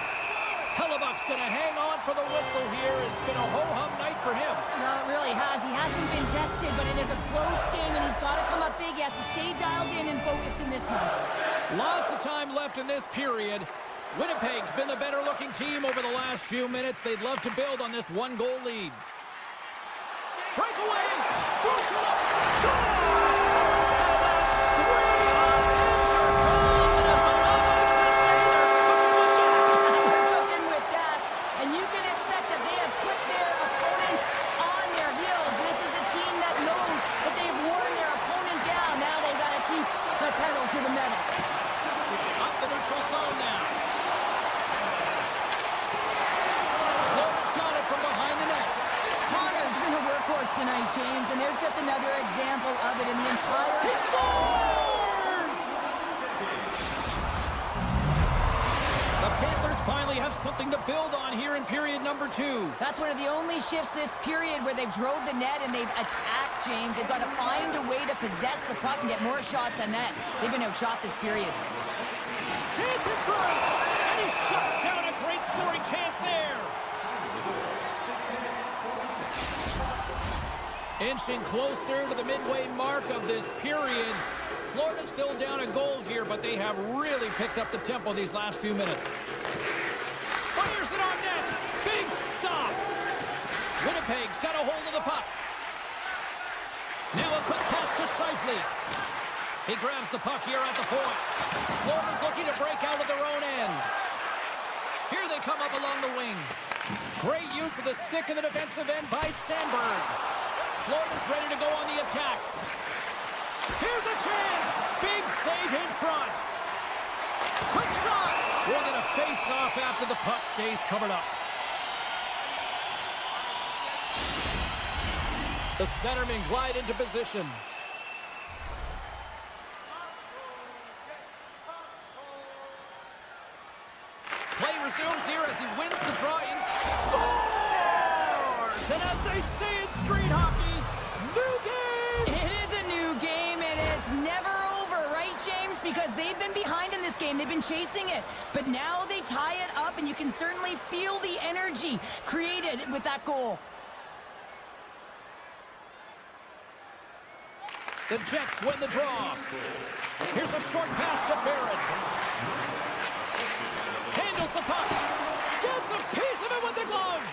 Hellebuck's going to hang on for the whistle here. It's been a ho-hum night for him. Well, it really has. He hasn't been tested, but it is a close game, and he's got to come up big. He has to stay dialed in and focused in this one. Lots of time left in this period. Winnipeg's been the better-looking team over the last few minutes. They'd love to build on this one-goal lead. Breakaway! Broken up! Scores! And that's 3 unanswered goals. And as my mom likes to say, they're cooking with gas. They're cooking with gas, and you can expect that they have put their opponents on their heels. This is a team that knows that they've worn their opponent down. Now they've got to keep the pedal to the metal. Up the neutral zone now. Florida's got it from behind the net. Connor's been a workhorse tonight, James, and there's just another example of it in the entire... He scores! The Panthers finally have something to build on here in period number 2. That's one of the only shifts this period where they've drove the net and they've attacked, James. They've got to find a way to possess the puck and get more shots on net. They've been outshot this period. Chance in front, and he shuts down a great scoring chance there. Inching closer to the midway mark of this period. Florida's still down a goal here, but they have really picked up the tempo these last few minutes. Fires it on net. Big stop. Winnipeg's got a hold of the puck. Now a quick pass to Scheifele. He grabs the puck here at the point. Florida's looking to break out of their own end. Here they come up along the wing. Great use of the stick in the defensive end by Sandberg. Florida's ready to go on the attack. Here's a chance. Big save in front. Quick shot. We're going to face off after the puck stays covered up. The centermen glide into position. Play resumes here as he wins the draw and scores! And as they say in street hockey, new game! It is a new game, and it's never over, right, James? Because they've been behind in this game. They've been chasing it. But now they tie it up, and you can certainly feel the energy created with that goal. The Jets win the draw. Here's a short pass to Barrett. Handles the puck. Gets a piece of it with the glove.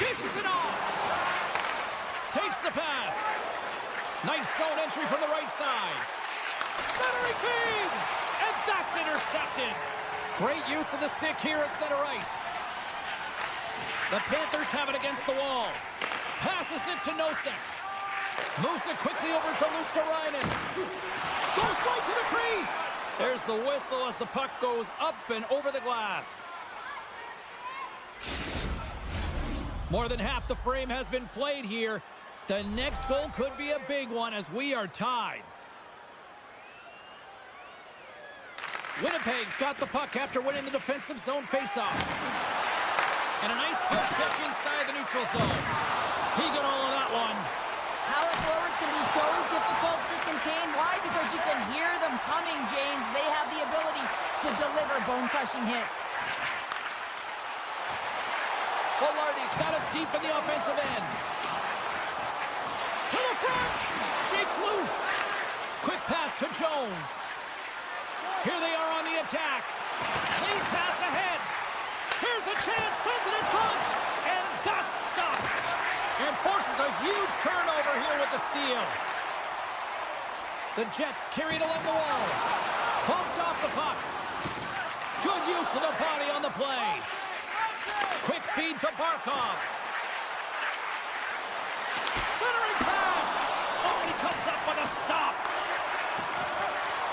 Dishes it off. Takes the pass. Nice zone entry from the right side. Centering feed. And that's intercepted. Great use of the stick here at center ice. The Panthers have it against the wall. Passes it to Nosek. Moves it quickly over to Luosterainen. Goes right to the crease. There's the whistle as the puck goes up and over the glass. More than half the frame has been played here. The next goal could be a big one as we are tied. Winnipeg's got the puck after winning the defensive zone faceoff. And a nice puck check inside the neutral zone. He got all of that one. Power forwards can be so difficult to contain. Why? Because you can hear them coming, James. They have the ability to deliver bone-crushing hits. Velarde's got it deep in the offensive end. To the front. Shakes loose. Quick pass to Jones. Here they are on the attack. Lead pass ahead. Here's a chance. Sends it in front. And that's stopped. And forces a huge turnover here with the steal. The Jets carry it along the wall. Bumped off the puck. Good use of the body on the play. Quick feed to Barkov. Centering pass. Oh, he comes up with a stop.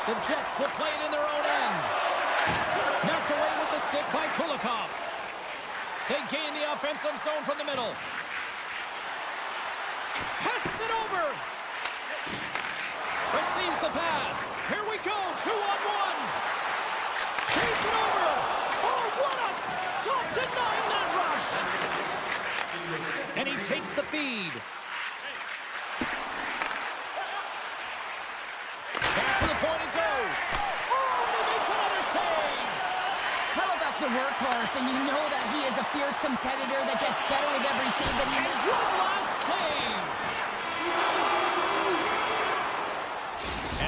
The Jets will play it in their own end. Knocked away with the stick by Kulikov. They gain the offensive zone from the middle. Passes it over. Receives the pass. Here we go. 2-on-1. Takes it over. Oh, what a stop denying that rush. And he takes the feed. Back to the point it goes. Oh, and he makes another save. Hellebuck's a workhorse, and you know that he is a fierce competitor that gets better with every save that he makes. One last save.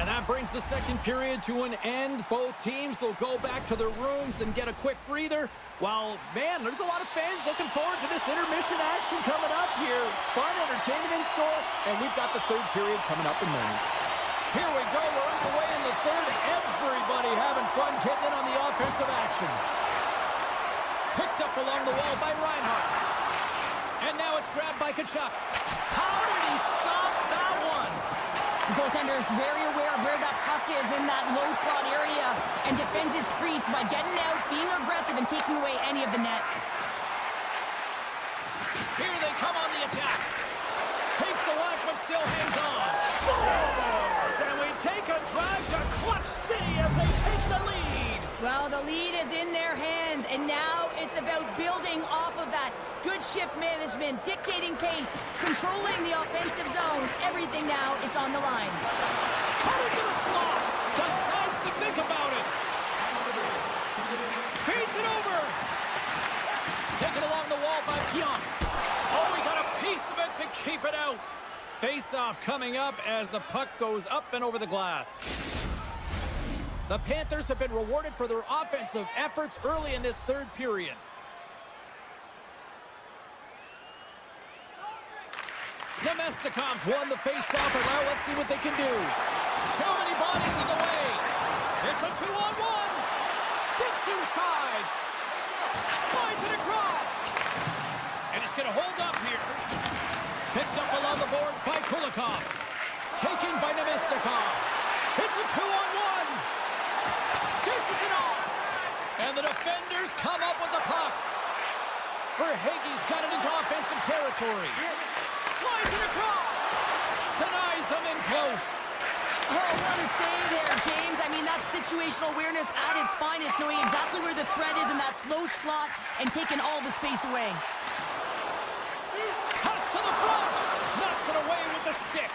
And that brings the second period to an end. Both teams will go back to their rooms and get a quick breather. While, man, there's a lot of fans looking forward to this intermission action coming up here. Fun entertainment in store, and we've got the third period coming up in moments. Here we go. We're underway in the third. Everybody having fun getting in on the offensive action. Picked up along the wall by Reinhart. And now it's grabbed by Tkachuk. How did he stop that one? The goaltender is very aware of where that puck is in that low slot area and defends his crease by getting out, being aggressive, and taking away any of the net. Here they come on the attack. Takes the whack, but still hangs on. Scores! And we take a drive to Clutch City as they take the lead. Well, the lead is in their hands, and now it's about building off of that. Good shift management, dictating pace, controlling the offensive zone. Everything now, it's on the line. Cutting to the slot. Decides to think about it. Feeds it over. Taken along the wall by Pionk. Oh, he got a piece of it to keep it out. Face-off coming up as the puck goes up and over the glass. The Panthers have been rewarded for their offensive efforts early in this third period. Nemestikov's won the face-off, and now let's see what they can do. Too many bodies in the way. It's a 2-on-1. Sticks inside. Slides it across. And he's going to hold up here. Picked up along the boards by Kulikov. Taken by Nemestikov. It's a 2-on-1. Dishes it off. And the defenders come up with the puck. Verhaeghe's got it into offensive territory. Slides it across. Denies them in close. Oh, what a save there, James. I mean, that's situational awareness at its finest, knowing exactly where the threat is in that slow slot and taking all the space away. Cuts to the front. Knocks it away with the stick.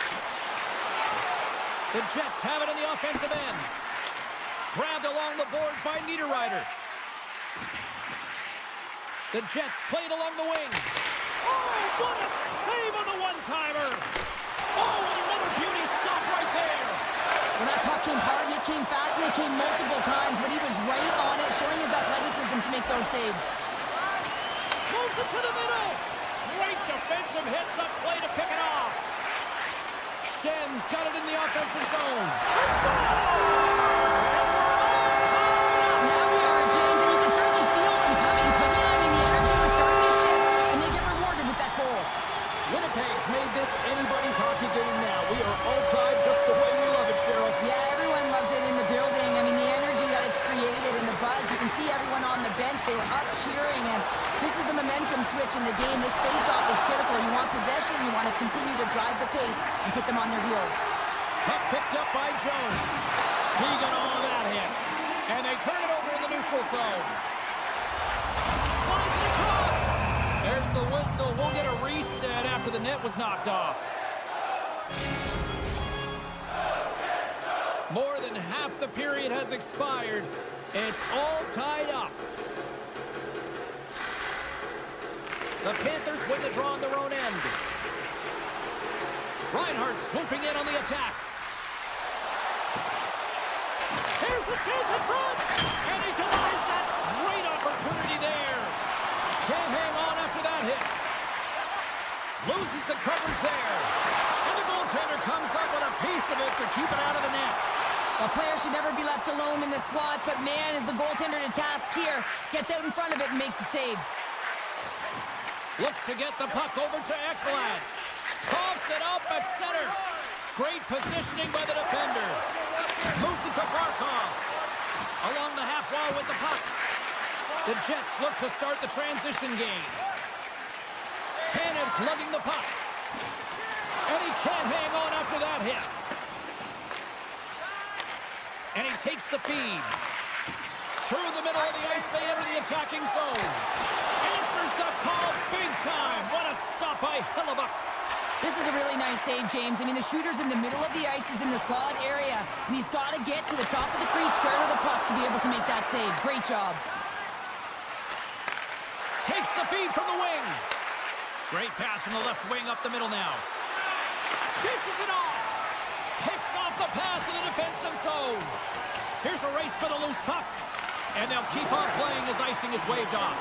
The Jets have it on the offensive end. Grabbed along the boards by Niederreiter. The Jets played along the wing. Oh, what a save on the one-timer. Oh, and another beauty stop right there. Well, that puck came hard, and it came fast, and it came multiple times, but he was right on it, showing his athleticism to make those saves. Moves it to the middle. Great defensive heads-up play to pick it off. Schen's got it in the offensive zone. Let's go! And we're all tied up. Now we are, James, and you can certainly feel them coming quickly. I mean, the energy was starting to shift, and they get rewarded with that goal. Winnipeg's made this anybody's hockey game now. We are all tied just the way we love it, Cheryl. Yeah, everyone loves it in the building. I mean, the momentum switch in the game. This face-off is critical. You want possession, you want to continue to drive the pace and put them on their heels. Puck picked up by Jones. He got all of that hit. And they turn it over in the neutral zone. Slides it across. There's the whistle. We'll get a reset after the net was knocked off. More than half the period has expired. It's all tied up. The Panthers win the draw on their own end. Reinhardt swooping in on the attack. Here's the chance in front. And he denies that great opportunity there. Can't hang on after that hit. Loses the coverage there. And the goaltender comes up with a piece of it to keep it out of the net. A player should never be left alone in the slot, but man, is the goaltender to task here. Gets out in front of it and makes the save. Looks to get the puck over to Ekblad. Coughs it up at center. Great positioning by the defender. Moves it to Barkov. Along the half wall with the puck. The Jets look to start the transition game. Tanev's lugging the puck. And he can't hang on after that hit. And he takes the feed. Through the middle of the ice, they enter the attacking zone. Answers the call big time. What a stop by Hellebuyck. This is a really nice save, James. I mean, the shooter's in the middle of the ice. He's in the slot area, and he's got to get to the top of the crease, square to the puck to be able to make that save. Great job. Takes the feed from the wing. Great pass from the left wing up the middle now. Dishes it off. Picks off the pass in the defensive zone. Here's a race for the loose puck. And they'll keep on playing as icing is waved off.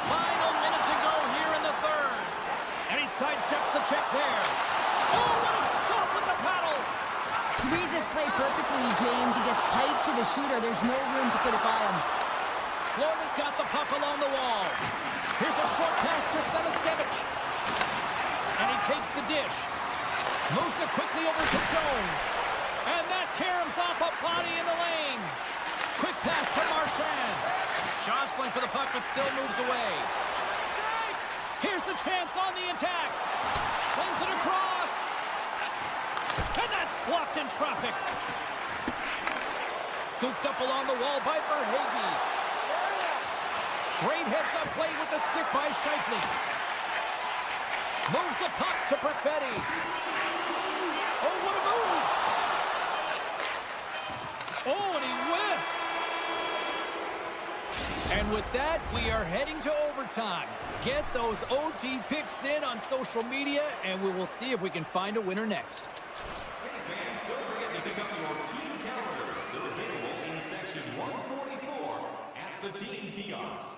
Final minute to go here in the third. And he sidesteps the check there. Oh, what a stop with the paddle. He reads this play perfectly, James. He gets tight to the shooter. There's no room to put it by him. Florida's got the puck along the wall. Here's a short pass to Samaskevich. And he takes the dish. Moves it quickly over to Jones. And that caroms off a body in the lane. Quick pass to Marchand. Jostling for the puck, but still moves away. Here's a chance on the attack. Sends it across. And that's blocked in traffic. Scooped up along the wall by Verhaeghe. Great heads-up play with the stick by Scheifele. Moves the puck to Perfetti. Oh, what a move! Oh, and he whiffs! And with that, we are heading to overtime. Get those OT picks in on social media, and we will see if we can find a winner next. Hey fans, don't forget to pick up your team calendars. They're available in section 144 at the team kiosk.